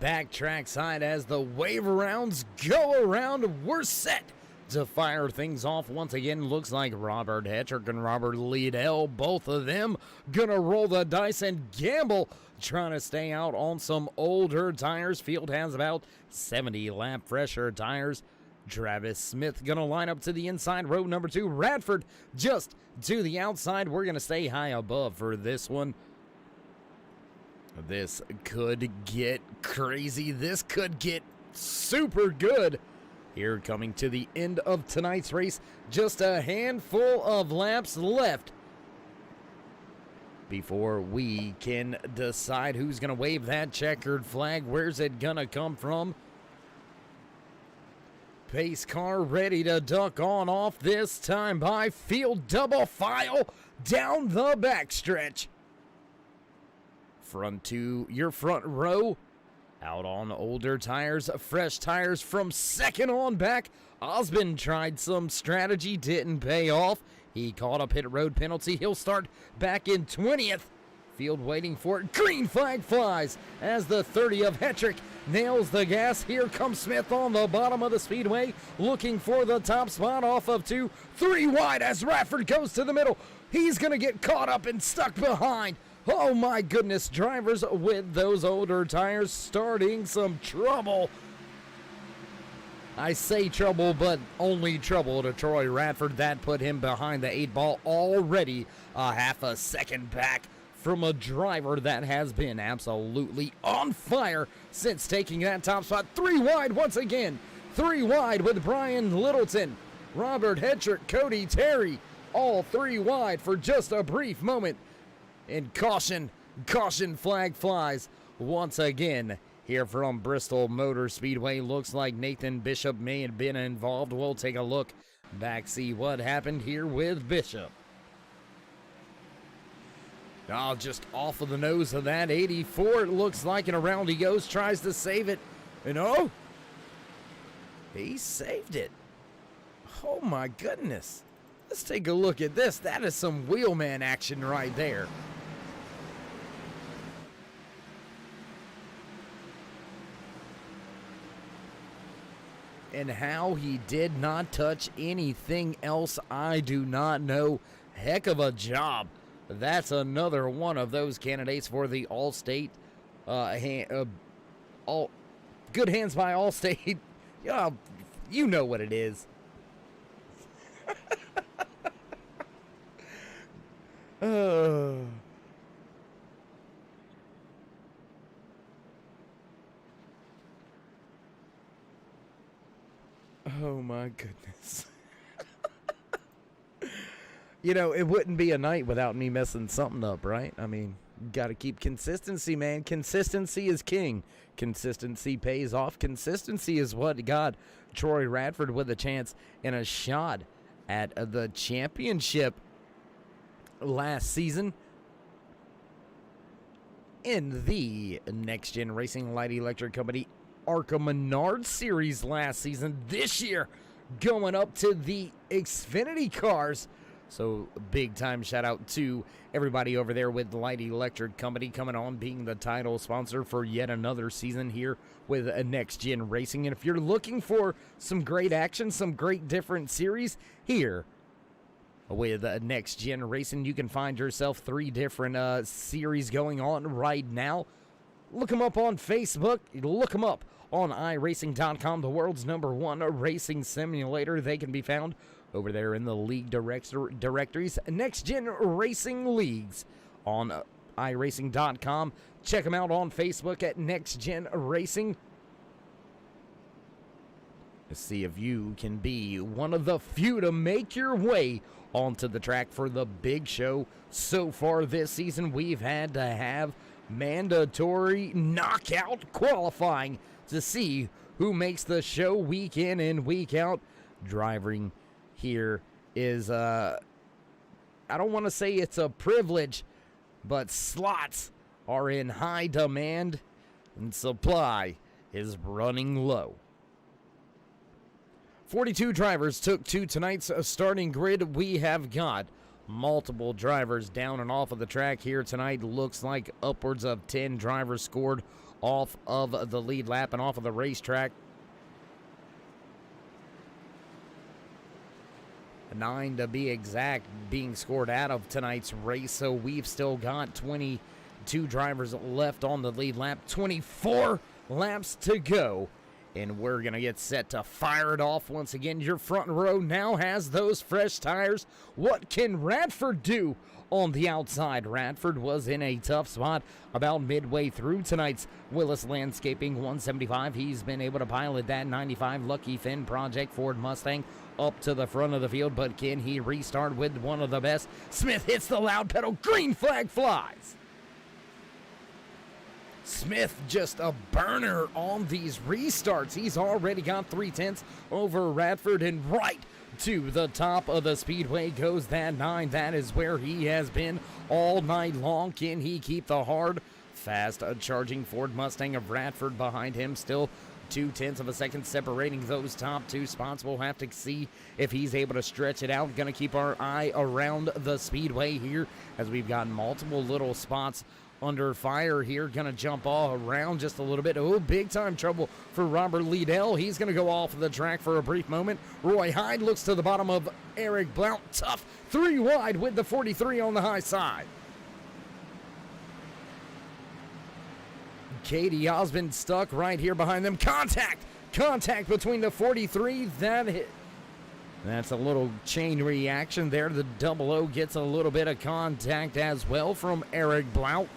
Back track side as the wave rounds go around. We're set to fire things off once again. Looks like Robert Hetrick and Robert Liedel, both of them gonna roll the dice and gamble, trying to stay out on some older tires. Field has about 70 lap fresher tires. Travis Smith going to line up to the inside, row number 2. Radford just to the outside. We're going to stay high above for this one. This could get crazy. This could get super good. Here coming to the end of tonight's race. Just a handful of laps left before we can decide who's going to wave that checkered flag. Where's it going to come from? Pace car ready to duck on off, this time by field double file down the backstretch. Front to your front row. Out on older tires, fresh tires from second on back. Osmond tried some strategy, didn't pay off. He caught a pit road penalty. He'll start back in 20th. Field waiting for it. Green flag flies as the 30 of Hetrick nails the gas. Here comes Smith on the bottom of the speedway, looking for the top spot off of 2. 3 wide as Radford goes to the middle. He's going to get caught up and stuck behind. Oh my goodness, drivers with those older tires starting some trouble. I say trouble, but only trouble to Troy Radford. That put him behind the 8 ball already, a half a second back from a driver that has been absolutely on fire since taking that top spot. 3 wide once again. 3 wide with Brian Littleton, Robert Hetrick, Cody Terry, all 3 wide for just a brief moment. And caution flag flies once again here from Bristol Motor Speedway. Looks like Nathan Bishop may have been involved. We'll take a look back, see what happened here with Bishop. Just off of the nose of that 84, it looks like, and around he goes, tries to save it. And oh, he saved it. Oh my goodness. Let's take a look at this. That is some wheelman action right there. And how he did not touch anything else, I do not know. Heck of a job. That's another one of those candidates for the All-State, all good hands by All-State. Yeah, you know what it is. Oh my goodness. You know, it wouldn't be a night without me messing something up, right? I mean, got to keep consistency, man. Consistency is king. Consistency pays off. Consistency is what got Troy Radford with a chance and a shot at the championship last season in the Next Gen Racing Light Electric Company ARCA Menard Series last season. This year, going up to the Xfinity cars. So big time shout out to everybody over there with Light Electric Company coming on, being the title sponsor for yet another season here with a Next Gen Racing. And if you're looking for some great action, some great different series here with Next Gen Racing, you can find yourself 3 different series going on right now. Look them up on Facebook. Look them up on iRacing.com, the world's #1 racing simulator. They can be found over there in the league directories. Next Gen Racing Leagues on iRacing.com. Check them out on Facebook at Next Gen Racing. To see if you can be one of the few to make your way onto the track for the big show. So far this season, we've had to have mandatory knockout qualifying to see who makes the show week in and week out. Driving here is, I don't want to say it's a privilege, but slots are in high demand and supply is running low. 42 drivers took to tonight's starting grid. We have got multiple drivers down and off of the track here tonight. Looks like upwards of 10 drivers scored off of the lead lap and off of the racetrack. 9 to be exact being scored out of tonight's race. So we've still got 22 drivers left on the lead lap. 24 laps to go And we're going to get set to fire it off once again. Your front row now has those fresh tires. What can Radford do on the outside? Radford was in a tough spot about midway through tonight's Willis Landscaping 175. He's been able to pilot that 95 Lucky Finn Project Ford Mustang up to the front of the field, but can he restart with one of the best? Smith hits the loud pedal. Green flag flies. Smith just a burner on these restarts. He's already got 3/10 over Radford, and right to the top of the speedway goes that 9. That is where he has been all night long. Can he keep the hard, fast charging Ford Mustang of Radford behind him? Still 0.2 of a second separating those top 2 spots. We'll have to see if he's able to stretch it out. Gonna keep our eye around the speedway here as we've got multiple little spots under fire here. Gonna jump all around just a little bit. Oh, big time trouble for Robert Liedel. He's gonna go off the track for a brief moment. Roy Hyde looks to the bottom of Eric Blount. Tough 3 wide with the 43 on the high side. Katie Osmond stuck right here behind them. Contact between the 43. That's a little chain reaction there. The 00 gets a little bit of contact as well from Eric Blount.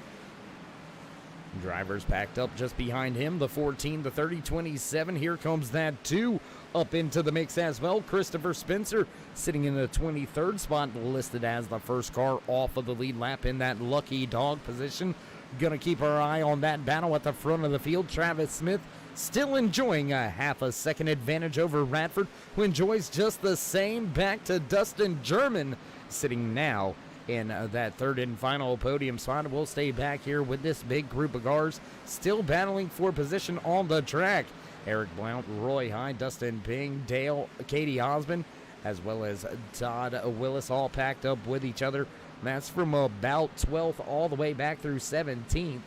Drivers packed up just behind him. The 14, the 30, 27. Here comes that 2 up into the mix as well. Christopher Spencer sitting in the 23rd spot, listed as the first car off of the lead lap in that lucky dog position. Gonna keep our eye on that battle at the front of the field. Travis Smith still enjoying a half a second advantage over Radford, who enjoys just the same. Back to Dustin German, sitting now in that third and final podium spot. We'll stay back here with this big group of cars still battling for position on the track. Eric Blount, Roy Hyde, Dustin Ping, Dale, Katie Osmond, as well as Todd Willis, all packed up with each other. That's from about 12th all the way back through 17th.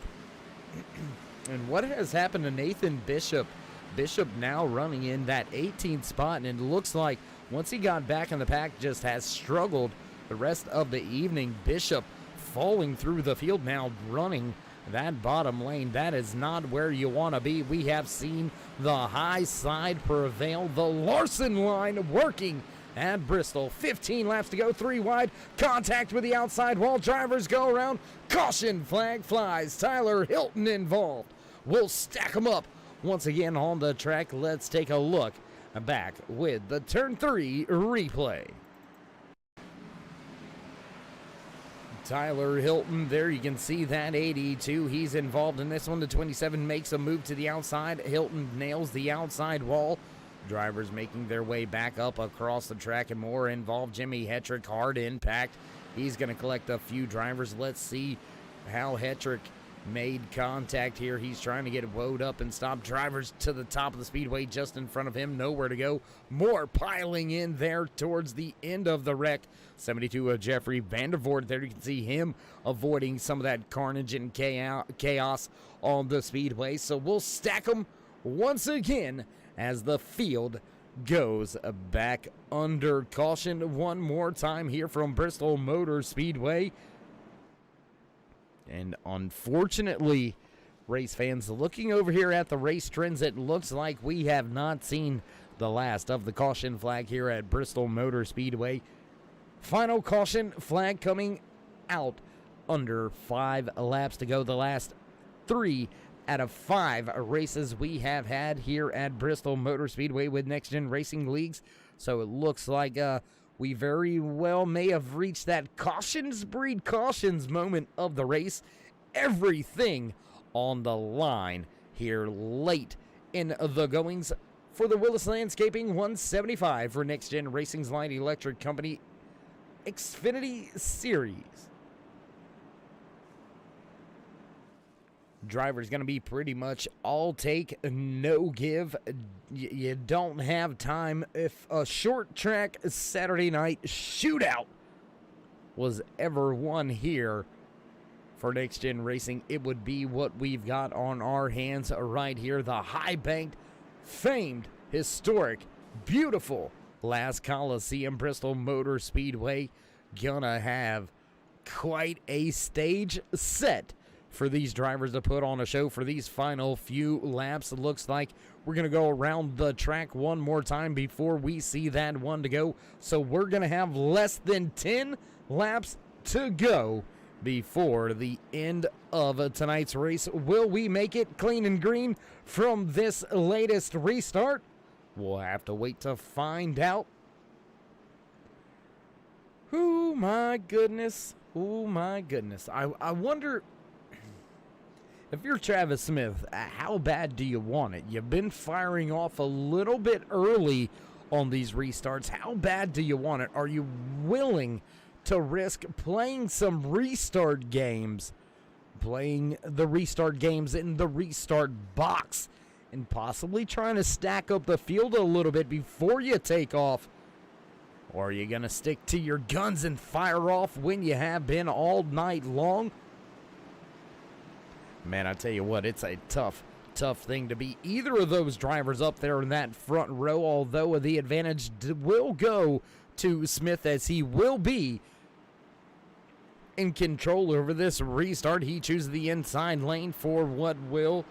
And what has happened to Nathan Bishop? Bishop now running in that 18th spot, and it looks like once he got back in the pack, just has struggled the rest of the evening. Bishop falling through the field now, running that bottom lane. That is not where you want to be. We have seen the high side prevail. The Larson line working at Bristol. 15 laps to go, 3 wide. Contact with the outside wall. Drivers go around. Caution flag flies. Tyler Hilton involved. We'll stack them up once again on the track. Let's take a look back with the turn 3 replay. Tyler Hilton, there you can see that 82. He's involved in this one. The 27 makes a move to the outside. Hilton nails the outside wall. Drivers making their way back up across the track, and more involved. Jimmy Hetrick, hard impact. He's going to collect a few drivers. Let's see how Hetrick made contact here. He's trying to get woed up and stop. Drivers to the top of the speedway just in front of him. Nowhere to go. More piling in there towards the end of the wreck. 72 of Jeffrey Vandervoort. There you can see him avoiding some of that carnage and chaos on the speedway. So we'll stack them once again as the field goes back under caution one more time here from Bristol Motor Speedway. And unfortunately, race fans, looking over here at the race trends, it looks like we have not seen the last of the caution flag here at Bristol Motor Speedway. Final caution flag coming out under 5 laps to go. The last 3 out of 5 races we have had here at Bristol Motor Speedway with NEXTGEN Racing Leagues. So it looks like we very well may have reached that cautions breed cautions moment of the race. Everything on the line here late in the goings for the Willis Landscaping 175 for NEXTGEN Racing's Light Electric Company Xfinity Series. Driver's going to be pretty much all take, no give. You don't have time. If a short track Saturday night shootout was ever won here for NEXTGEN Racing, it would be what we've got on our hands right here. The high-banked, famed, historic, beautiful last Coliseum, Bristol Motor Speedway, gonna have quite a stage set for these drivers to put on a show for these final few laps. It looks like we're going to go around the track one more time before we see that one to go. So we're going to have less than 10 laps to go before the end of tonight's race. Will we make it clean and green from this latest restart? We'll have to wait to find out. Oh my goodness. Oh my goodness. I wonder, if you're Travis Smith, how bad do you want it? You've been firing off a little bit early on these restarts. How bad do you want it? Are you willing to risk playing some restart games, playing the restart games in the restart box, and possibly trying to stack up the field a little bit before you take off? Or are you going to stick to your guns and fire off when you have been all night long? Man, I tell you what, it's a tough thing to be either of those drivers up there in that front row, although the advantage will go to Smith as he will be in control over this restart. He chooses the inside lane for what will,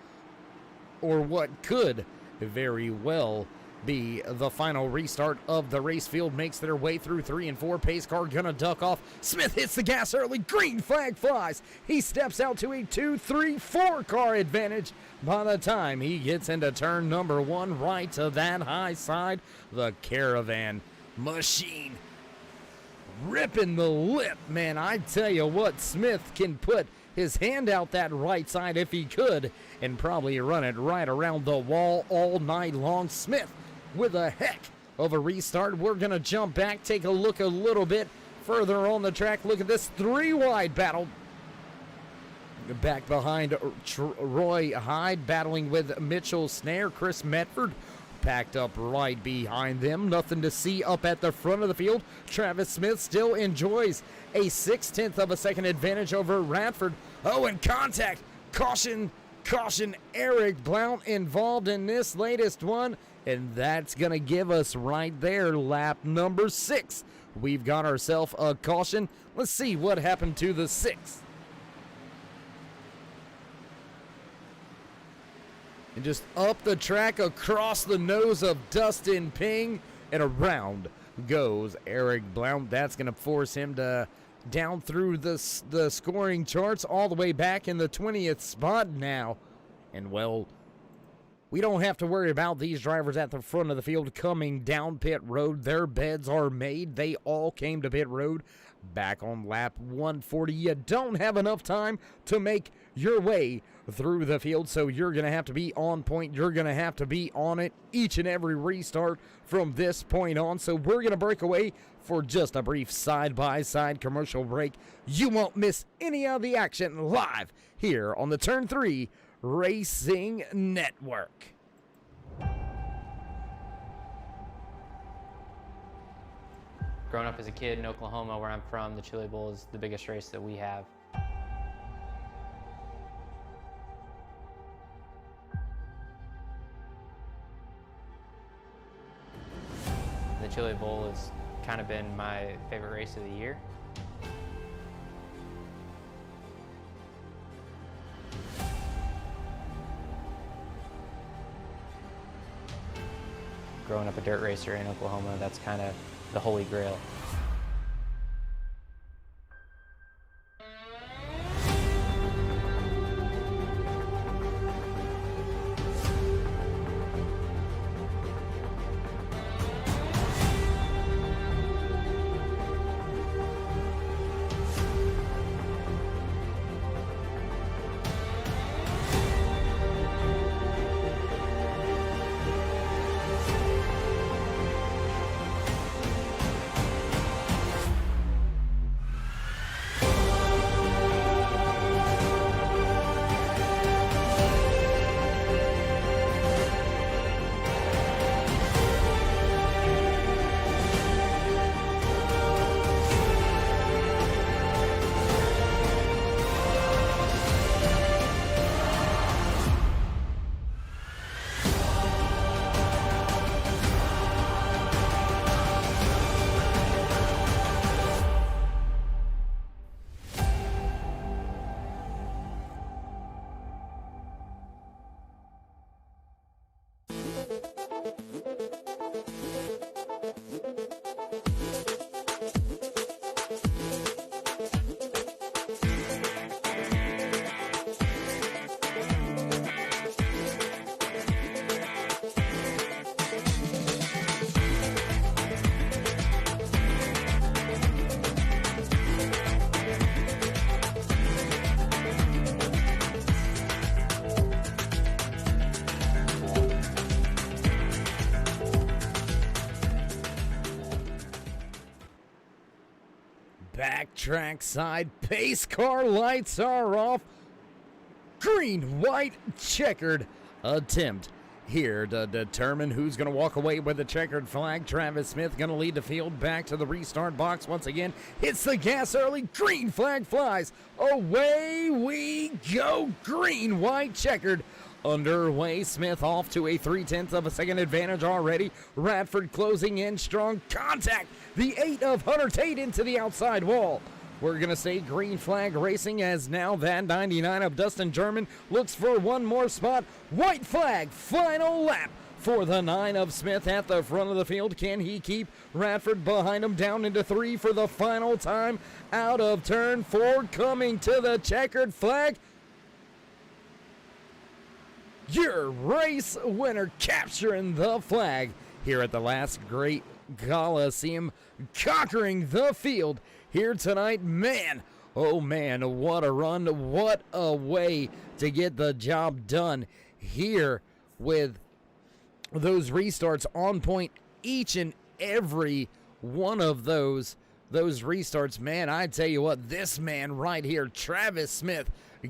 or what could very well be the final restart of the race. Field makes their way through 3 and 4. Pace car gonna duck off. Smith hits the gas early. Green flag flies. He steps out to a 2, 3, 4 car advantage by the time he gets into turn number 1 right to that high side. The Caravan machine ripping the lip, man. I tell you what, Smith can put his hand out that right side if he could and probably run it right around the wall all night long. Smith with a heck of a restart. We're going to jump back, take a look a little bit further on the track. Look at this 3-wide battle. Back behind Roy Hyde, battling with Mitchell Snare. Chris Medford packed up right behind them. Nothing to see up at the front of the field. Travis Smith still enjoys a 0.6 of a second advantage over Radford. Oh, and contact. Caution, Eric Blount involved in this latest one. And that's going to give us right there lap number 6. We've got ourselves a caution. Let's see what happened to the 6th. And just up the track across the nose of Dustin Ping, and around goes Eric Blount. That's going to force him to down through the scoring charts all the way back in the 20th spot now. And well, we don't have to worry about these drivers at the front of the field coming down pit road. Their beds are made. They all came to pit road back on lap 140. You don't have enough time to make your way through the field, so you're going to have to be on point. You're going to have to be on it each and every restart from this point on. So we're going to break away for just a brief side-by-side commercial break. You won't miss any of the action live here on the Turn 3 Racing Network. Growing up as a kid in Oklahoma, where I'm from, the Chili Bowl is the biggest race that we have. The Chili Bowl has kind of been my favorite race of the year. Growing up a dirt racer in Oklahoma, that's kind of the holy grail. Backtrack side, pace car lights are off. Green, white, checkered attempt here to determine who's going to walk away with the checkered flag. Travis Smith going to lead the field back to the restart box once again. Hits the gas early. Green flag flies. Away we go. Green, white, checkered. Underway. Smith off to a 0.3 of a second advantage already. Radford closing in strong. Contact. The 8 of Hunter Tate into the outside wall. We're going to say green flag racing as now that 99 of Dustin German looks for one more spot. White flag, final lap for the 9 of Smith at the front of the field. Can he keep Radford behind him down into 3 for the final time? Out of turn 4, coming to the checkered flag. Your race winner capturing the flag here at the last great Coliseum, conquering the field here tonight. Man, oh man, what a run, what a way to get the job done here with those restarts on point. Each and every one of those restarts, man, I tell you what, this man right here, Travis Smith,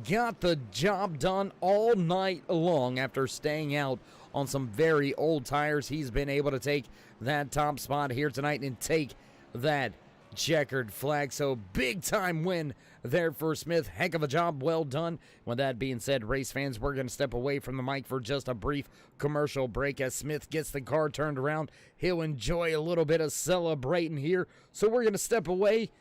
got the job done all night long after staying out on some very old tires. He's been able to take that top spot here tonight and take that checkered flag. So big time win there for Smith. Heck of a job, well done. With that being said, race fans, we're going to step away from the mic for just a brief commercial break as Smith gets the car turned around. He'll enjoy a little bit of celebrating here. So we're going to step away,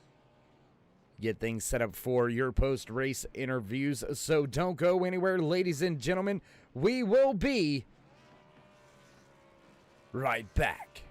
get things set up for your post-race interviews. So don't go anywhere, ladies and gentlemen. We will be right back.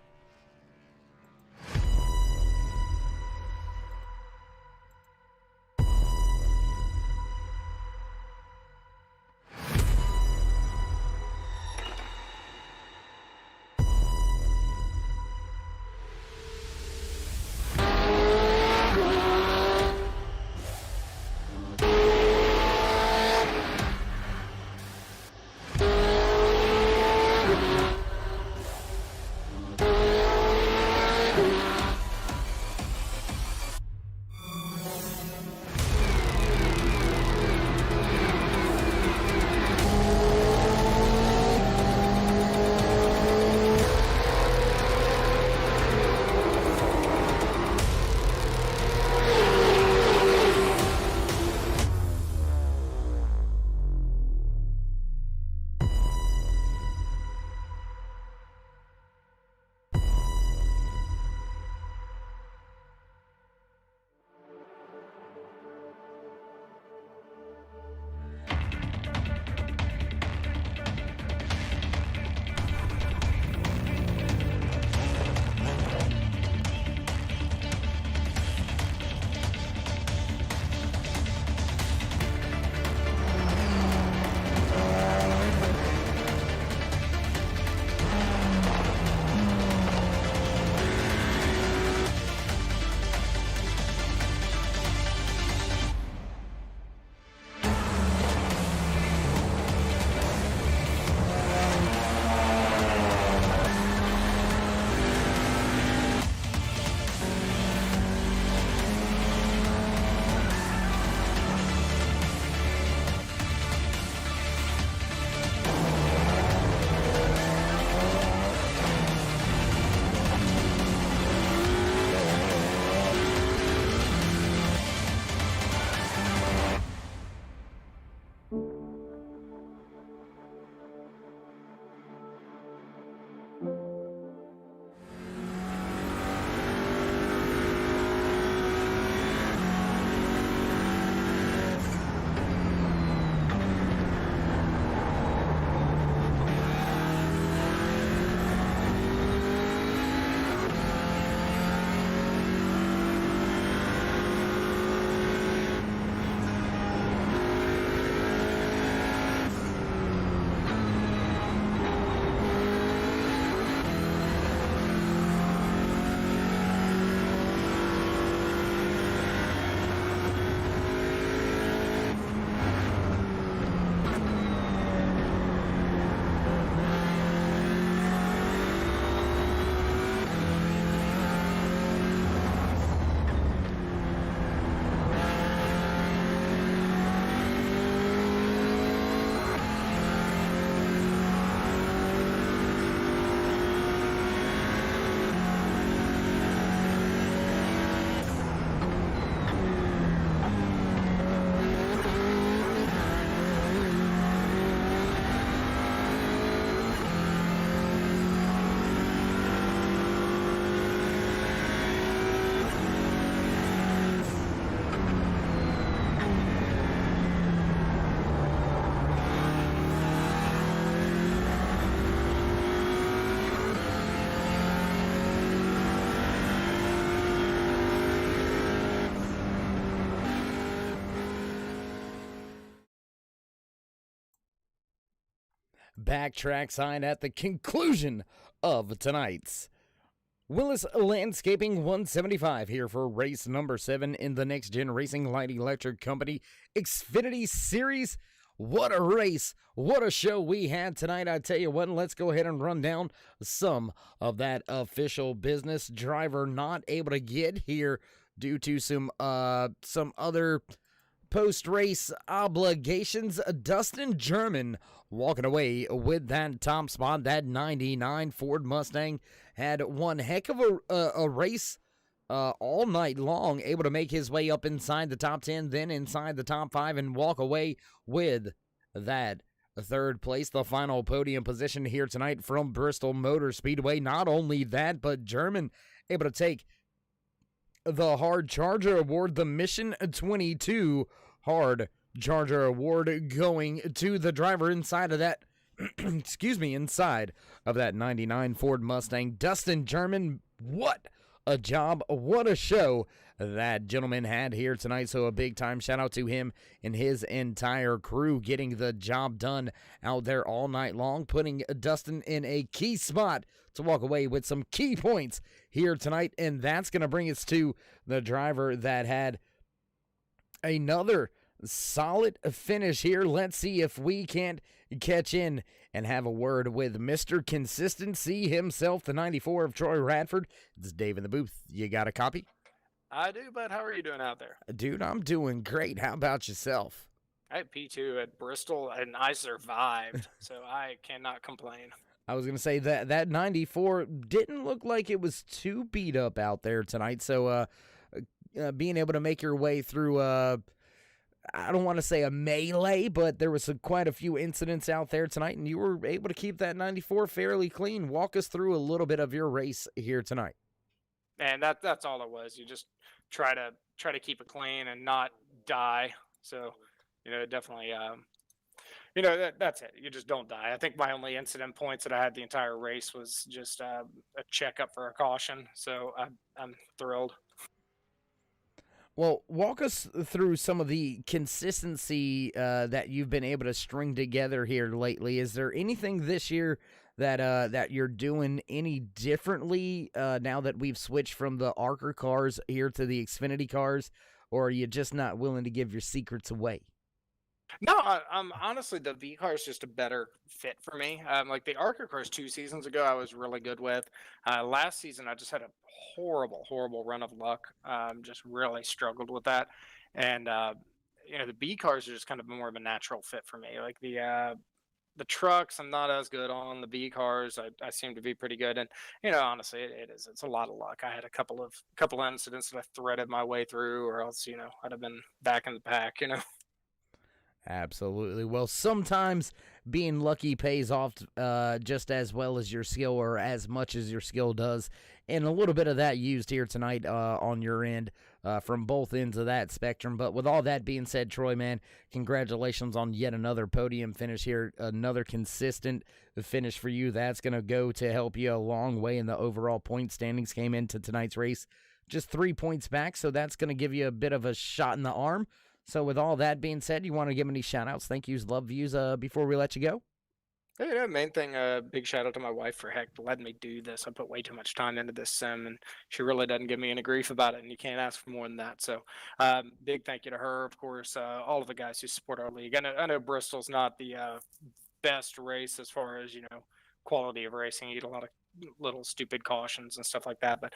back trackside at the conclusion of tonight's Willis Landscaping 175 here for race number 7 in the Next Gen Racing Light Electric Company Xfinity Series. What a race. What a show we had tonight. I tell you what, let's go ahead and run down some of that official business. Driver not able to get here due to some other post-race obligations. Dustin German walking away with that top spot. That 99 Ford Mustang had one heck of a race all night long, able to make his way up inside the top 10, then inside the top 5, and walk away with that third place, the final podium position here tonight from Bristol Motor Speedway. Not only that, but German able to take the Hard Charger Award, the Mission 22 Hard Charger Award, going to the driver inside of that inside of that 99 Ford Mustang. Dustin German, what a job, what a show that gentleman had here tonight. So a big time shout out to him and his entire crew getting the job done out there all night long, putting Dustin in a key spot to walk away with some key points here tonight. And that's going to bring us to the driver that had another solid finish here. Let's see if we can't catch in and have a word with Mr. Consistency himself, the 94 of Troy Radford. It's Dave in the booth. You got a copy? I do, but how are you doing out there? Dude, I'm doing great. How about yourself? I had P2 at Bristol, and I survived, so I cannot complain. I was going to say that 94 didn't look like it was too beat up out there tonight, so being able to make your way through, I don't want to say a melee, but there was quite a few incidents out there tonight, and you were able to keep that 94 fairly clean. Walk us through a little bit of your race here tonight. And that's all it was. You just try to keep it clean and not die. So, definitely, that's it. You just don't die. I think my only incident points that I had the entire race was just a checkup for a caution. So I'm thrilled. Well, walk us through some of the consistency that you've been able to string together here lately. Is there anything this year that you're doing any differently now that we've switched from the ARCA cars here to the Xfinity cars, or are you just not willing to give your secrets away? No, I'm honestly, the V car is just a better fit for me. Like the ARCA cars 2 seasons ago, I was really good with. Last season, I just had a horrible run of luck. Just really struggled with that. And, the B cars are just kind of more of a natural fit for me. Like the trucks, I'm not as good on. The B cars, I seem to be pretty good. And, honestly, it's a lot of luck. I had a couple incidents that I threaded my way through, or else, I'd have been back in the pack, Absolutely. Well, sometimes being lucky pays off just as well as your skill, or as much as your skill does. And a little bit of that used here tonight on your end from both ends of that spectrum. But with all that being said, Troy, man, congratulations on yet another podium finish here. Another consistent finish for you. That's going to go to help you a long way in the overall point standings. Came into tonight's race just 3 points back, so that's going to give you a bit of a shot in the arm. So with all that being said, you want to give any shout-outs, thank yous, love views before we let you go? Yeah, main thing, big shout out to my wife for letting me do this. I put way too much time into this sim, and she really doesn't give me any grief about it, and you can't ask for more than that. So big thank you to her, of course, all of the guys who support our league. I know Bristol's not the best race as far as, quality of racing. You get a lot of little stupid cautions and stuff like that, but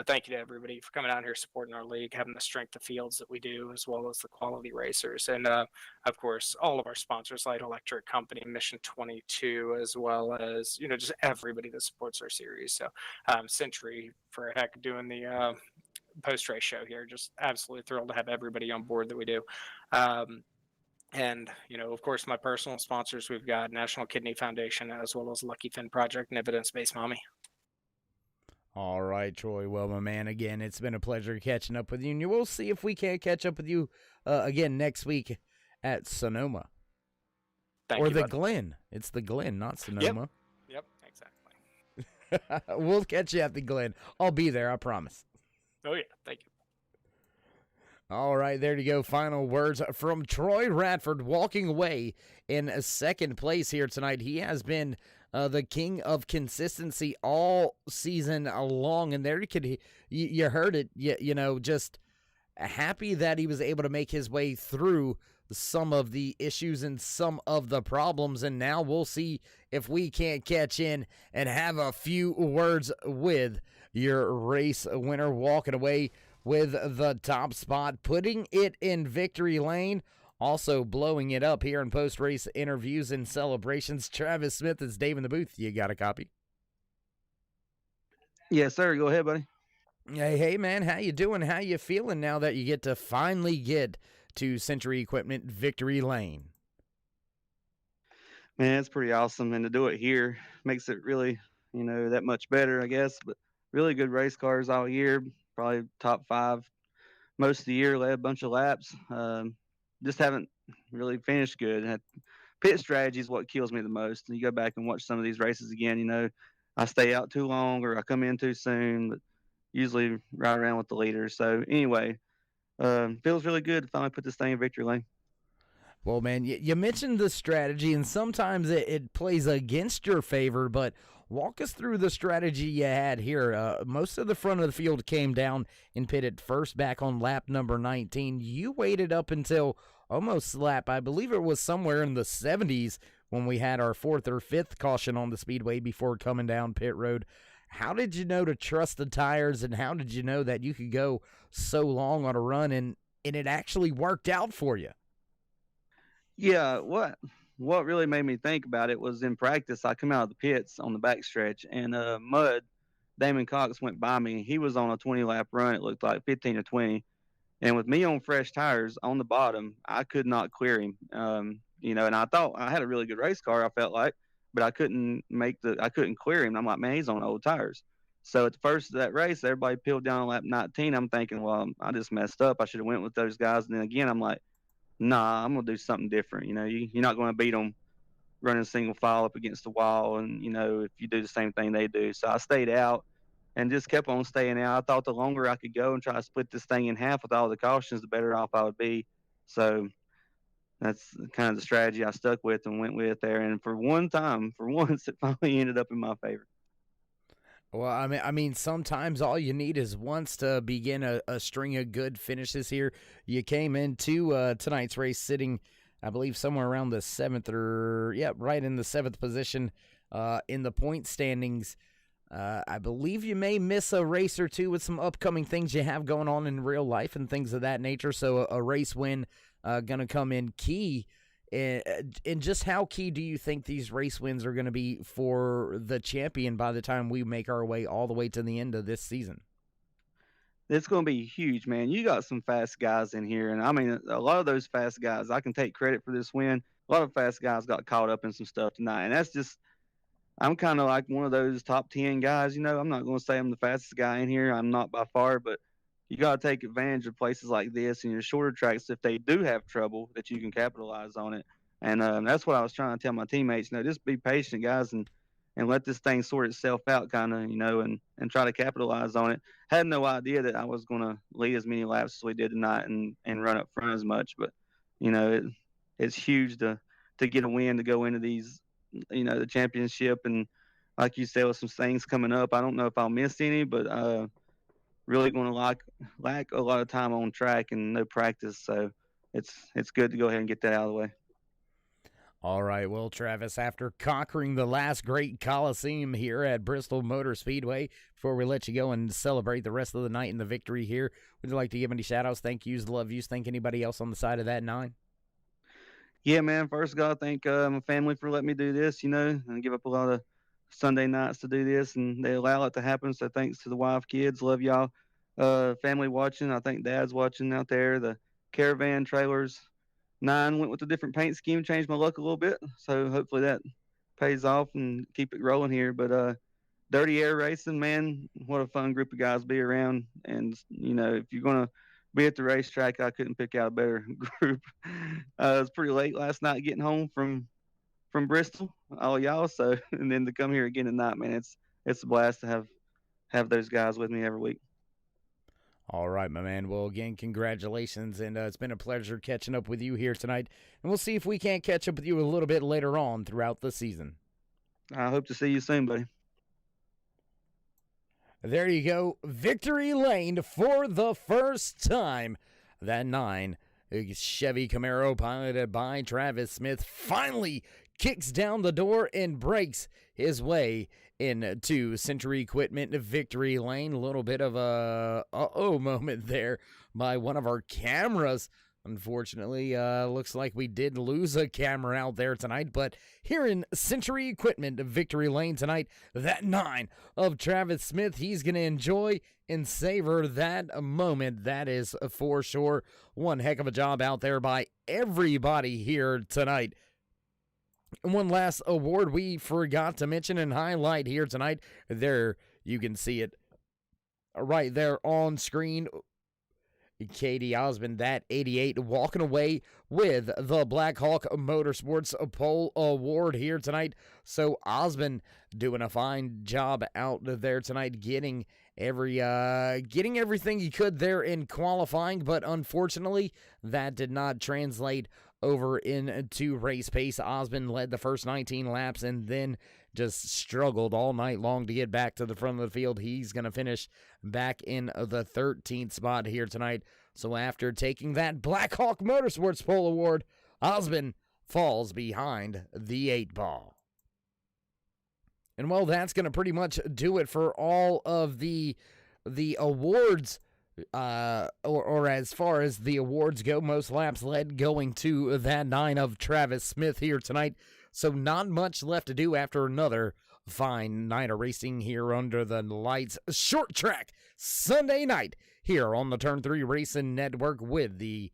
thank you to everybody for coming out here supporting our league, having the strength of fields that we do, as well as the quality racers, and of course all of our sponsors, Light Electric Company, Mission 22, as well as just everybody that supports our series. So Century for doing the post-race show here. Just absolutely thrilled to have everybody on board that we do. And, of course, my personal sponsors, we've got National Kidney Foundation, as well as Lucky Fin Project and Evidence-Based Mommy. All right, Troy. Well, my man, again, it's been a pleasure catching up with you. And we'll see if we can't catch up with you again next week at Sonoma. Thank you, the bud. Glen. It's the Glen, not Sonoma. Yep, exactly. We'll catch you at the Glen. I'll be there, I promise. Oh, yeah. Thank you. All right, there you go. Final words from Troy Radford, walking away in second place here tonight. He has been the king of consistency all season long, and there you heard it. Just happy that he was able to make his way through some of the issues and some of the problems, and now we'll see if we can't catch in and have a few words with your race winner, walking away with the top spot, putting it in victory lane, also blowing it up here in post-race interviews and celebrations. Travis Smith is Dave in the booth. You got a copy? Yes, sir. Go ahead, buddy. Hey, man, how you doing? How you feeling now that you get to finally get to Century Equipment Victory Lane? Man, it's pretty awesome, and to do it here makes it really, that much better, I guess. But really good race cars all year, probably top 5 most of the year. Led a bunch of laps. Just haven't really finished good. And pit strategy is what kills me the most. And you go back and watch some of these races again. I stay out too long or I come in too soon, but usually right around with the leaders. So anyway, feels really good to finally put this thing in victory lane. Well, man, you mentioned the strategy, and sometimes it plays against your favor, but walk us through the strategy you had here. Most of the front of the field came down and pitted first back on lap number 19. You waited up until almost lap, I believe it was somewhere in the 70s when we had our 4th or 5th caution on the speedway before coming down pit road. How did you know to trust the tires, and how did you know that you could go so long on a run, and it actually worked out for you? Yeah, what really made me think about it was in practice, I come out of the pits on the backstretch, and Mud, Damon Cox went by me. He was on a 20-lap run, it looked like 15 or 20. And with me on fresh tires on the bottom, I could not clear him. And I thought I had a really good race car, I felt like, but I couldn't clear him. I'm like, man, he's on old tires. So at the first of that race, everybody peeled down on lap 19. I'm thinking, well, I just messed up. I should have went with those guys. And then again, I'm like, nah, I'm gonna do something different. You're not gonna beat them running single file up against the wall, and if you do the same thing they do. So I stayed out and just kept on staying out. I thought the longer I could go and try to split this thing in half with all the cautions, the better off I would be. So that's kind of the strategy I stuck with and went with there. And for once, it finally ended up in my favor. Well, I mean, sometimes all you need is once to begin a string of good finishes here. You came into tonight's race sitting, I believe, somewhere around the 7th right in the 7th position in the point standings. I believe you may miss a race or two with some upcoming things you have going on in real life and things of that nature. So a race win going to come in key. And just how key do you think these race wins are going to be for the champion by the time we make our way all the way to the end of this season? It's going to be huge, man. You got some fast guys in here. And I mean, a lot of those fast guys, I can take credit for this win. A lot of fast guys got caught up in some stuff tonight. And that's just, I'm kind of like one of those top 10 guys. I'm not going to say I'm the fastest guy in here. I'm not by far, but you got to take advantage of places like this and your shorter tracks if they do have trouble that you can capitalize on it. And that's what I was trying to tell my teammates. Just be patient, guys, and let this thing sort itself out, kind of, and try to capitalize on it. Had no idea that I was going to lead as many laps as we did tonight and run up front as much. But it's huge to get a win to go into these, the championship. And like you said, with some things coming up, I don't know if I'll miss any, but really going to lack a lot of time on track and no practice. So it's good to go ahead and get that out of the way. All right, well, Travis, after conquering the last great Coliseum here at Bristol Motor Speedway, before we let you go and celebrate the rest of the night in the victory here, would you like to give any shout-outs, thank yous, love yous, thank anybody else on the side of that 9? Yeah, man, first got to thank my family for letting me do this, and give up a lot of Sunday nights to do this, and they allow it to happen, so thanks to the wife, kids, love y'all. Family watching, I think Dad's watching out there, the caravan trailers. 9 went with a different paint scheme, changed my luck a little bit, so hopefully that pays off and keep it rolling here. But Dirty Air Racing, man, what a fun group of guys to be around. And if you're gonna be at the racetrack, I couldn't pick out a better group. It was pretty late last night getting home from Bristol, all y'all. So and then to come here again tonight, man, it's a blast to have those guys with me every week. All right, my man. Well, again, congratulations, and it's been a pleasure catching up with you here tonight. And we'll see if we can't catch up with you a little bit later on throughout the season. I hope to see you soon, buddy. There you go. Victory lane for the first time. That 9 Chevy Camaro piloted by Travis Smith finally kicks down the door and breaks his way into Century Equipment victory lane. A little bit of a uh-oh moment there by one of our cameras. Unfortunately, looks like we did lose a camera out there tonight, but here in Century Equipment victory lane tonight, that 9 of Travis Smith, he's going to enjoy and savor that moment. That is for sure. One heck of a job out there by everybody here tonight. And one last award we forgot to mention and highlight here tonight. There, you can see it right there on screen. Katie Osmond, that 88, walking away with the Black Hawk Motorsports Pole Award here tonight. So Osmond doing a fine job out there tonight, getting everything he could there in qualifying, but unfortunately that did not translate over into race pace. Osmond led the first 19 laps and then just struggled all night long to get back to the front of the field. He's going to finish back in the 13th spot here tonight. So after taking that Black Hawk Motorsports Pole Award, Osmond falls behind the 8-ball. And well, that's going to pretty much do it for all of the awards, or as far as the awards go, most laps led going to that 9 of Travis Smith here tonight. So not much left to do after another fine night of racing here under the lights. Short track Sunday night here on the Turn 3 Racing Network with the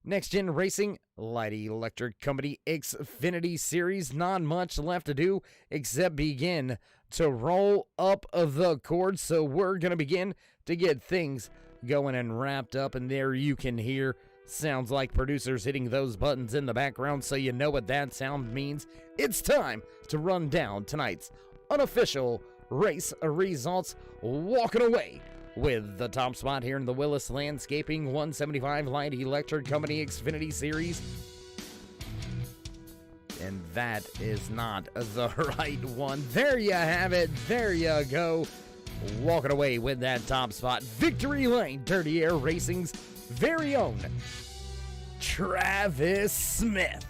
NEXTGEN Racing Light Electric Company Xfinity Series. Not much left to do except begin to roll up the chords. So we're going to begin to get things going and wrapped up. And there you can hear sounds like producers hitting those buttons in the background, so you know what that sound means. It's time to run down tonight's unofficial race results. Walking away with the top spot here in the Willis Landscaping 175 Light Electric Company Xfinity Series. And that is not the right one. There you have it. There you go. Walking away with that top spot. Victory Lane Dirty Air Racing's very own Travis Smith.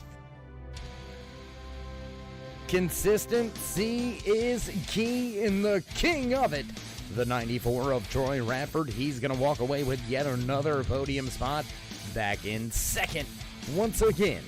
Consistency is key in the king of it. The 94 of Troy Radford, he's going to walk away with yet another podium spot, back in second once again.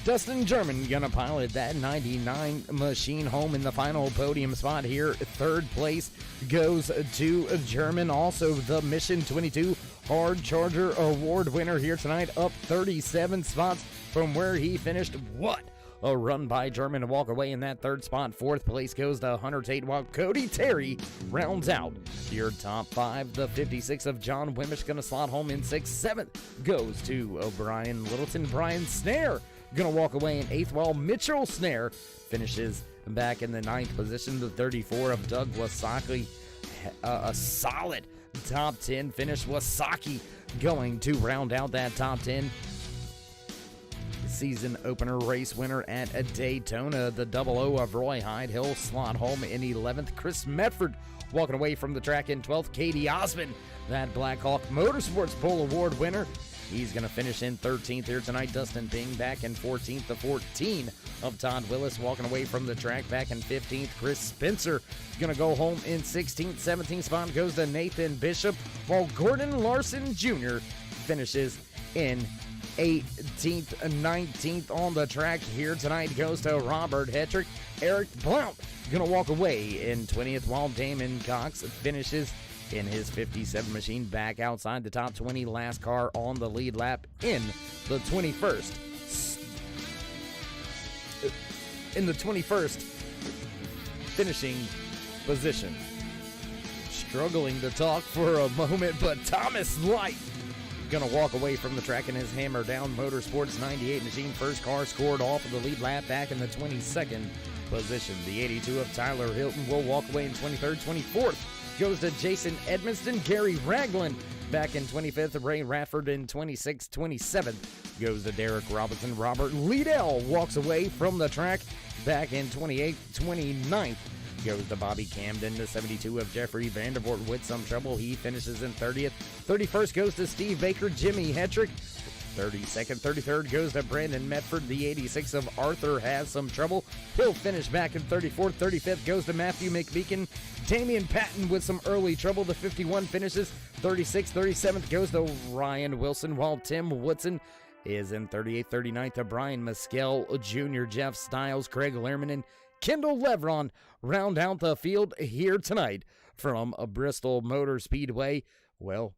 Dustin German going to pilot that 99 machine home in the final podium spot here. Third place goes to German. Also, the Mission 22 Hard Charger Award winner here tonight, up 37 spots from where he finished. What a run by German to walk away in that third spot. Fourth place goes to Hunter Tate, while Cody Terry rounds out your top 5. The 56 of John Wimmish going to slot home in 6th. 7th goes to O'Brien Littleton. Brian Snare going to walk away in 8th, while Mitchell Snare finishes back in the 9th position. The 34 of Doug Wasaki, a solid top 10 finish. Wasaki going to round out that top 10. Season opener race winner at Daytona, the 00 of Roy Hyde. He'll slot home in 11th. Chris Medford walking away from the track in 12th. Katie Osmond, that Black Hawk Motorsports Pole Award winner, he's going to finish in 13th here tonight. Dustin Bing back in 14th. The 14 of Todd Willis walking away from the track back in 15th. Chris Spencer going to go home in 16th. 17th spot goes to Nathan Bishop, while Gordon Larson Jr. finishes in 18th. 19th on the track here tonight goes to Robert Hetrick. Eric Blount going to walk away in 20th, while Damon Cox finishes in his 57 machine back outside the top 20. Last car on the lead lap in the 21st. In the 21st finishing position. Struggling to talk for a moment, but Thomas Light going to walk away from the track in his Hammer Down Motorsports 98 machine. First car scored off of the lead lap back in the 22nd position. The 82 of Tyler Hilton will walk away in 23rd. 24th goes to Jason Edmonston. Gary Ragland back in 25th. Ray Radford in 26th. 27th goes to Derek Robinson. Robert Liedel walks away from the track back in 28th. 29th goes to Bobby Camden. The 72 of Jeffrey Vandervoort with some trouble. He finishes in 30th. 31st goes to Steve Baker. Jimmy Hetrick. 32nd, 33rd goes to Brandon Medford. The 86 of Arthur has some trouble. He'll finish back in 34th. 35th goes to Matthew McBeacon. Damian Patton with some early trouble. The 51 finishes 36th. 37th goes to Ryan Wilson, while Tim Woodson is in 38th. 39th to Brian Mescal Jr. Jeff Stiles, Craig Lehrman, and Kendall Levron round out the field here tonight from Bristol Motor Speedway. Well,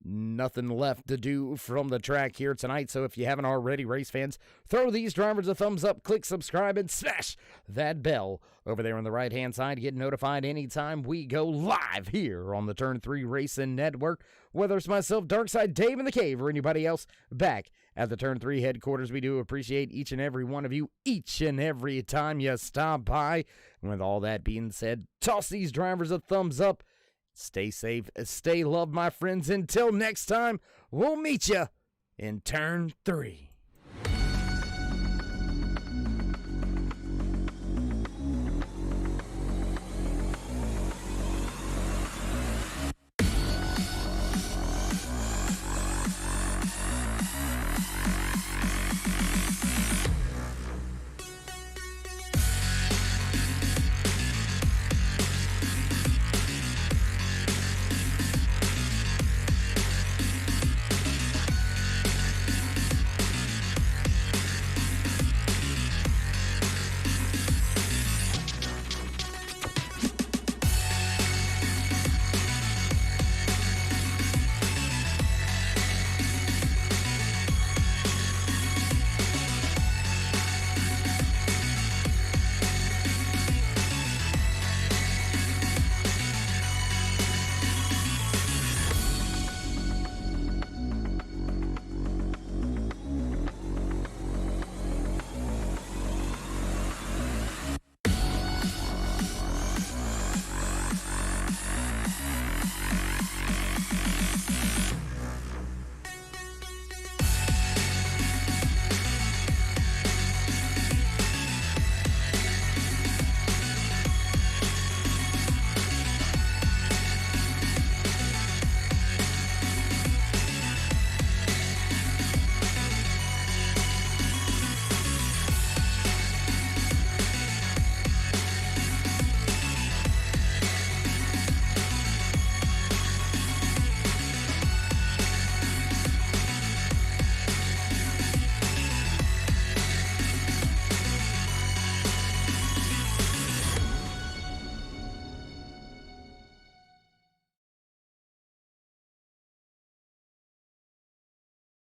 nothing left to do from the track here tonight, so if you haven't already, race fans, throw these drivers a thumbs up, click subscribe, and smash that bell over there on the right-hand side. Get notified anytime we go live here on the Turn 3 Racing Network. Whether it's myself, Darkside Dave in the Cave, or anybody else back at the Turn 3 headquarters, we do appreciate each and every one of you, each and every time you stop by. And with all that being said, toss these drivers a thumbs up. Stay safe, stay loved, my friends. Until next time, we'll meet you in Turn 3.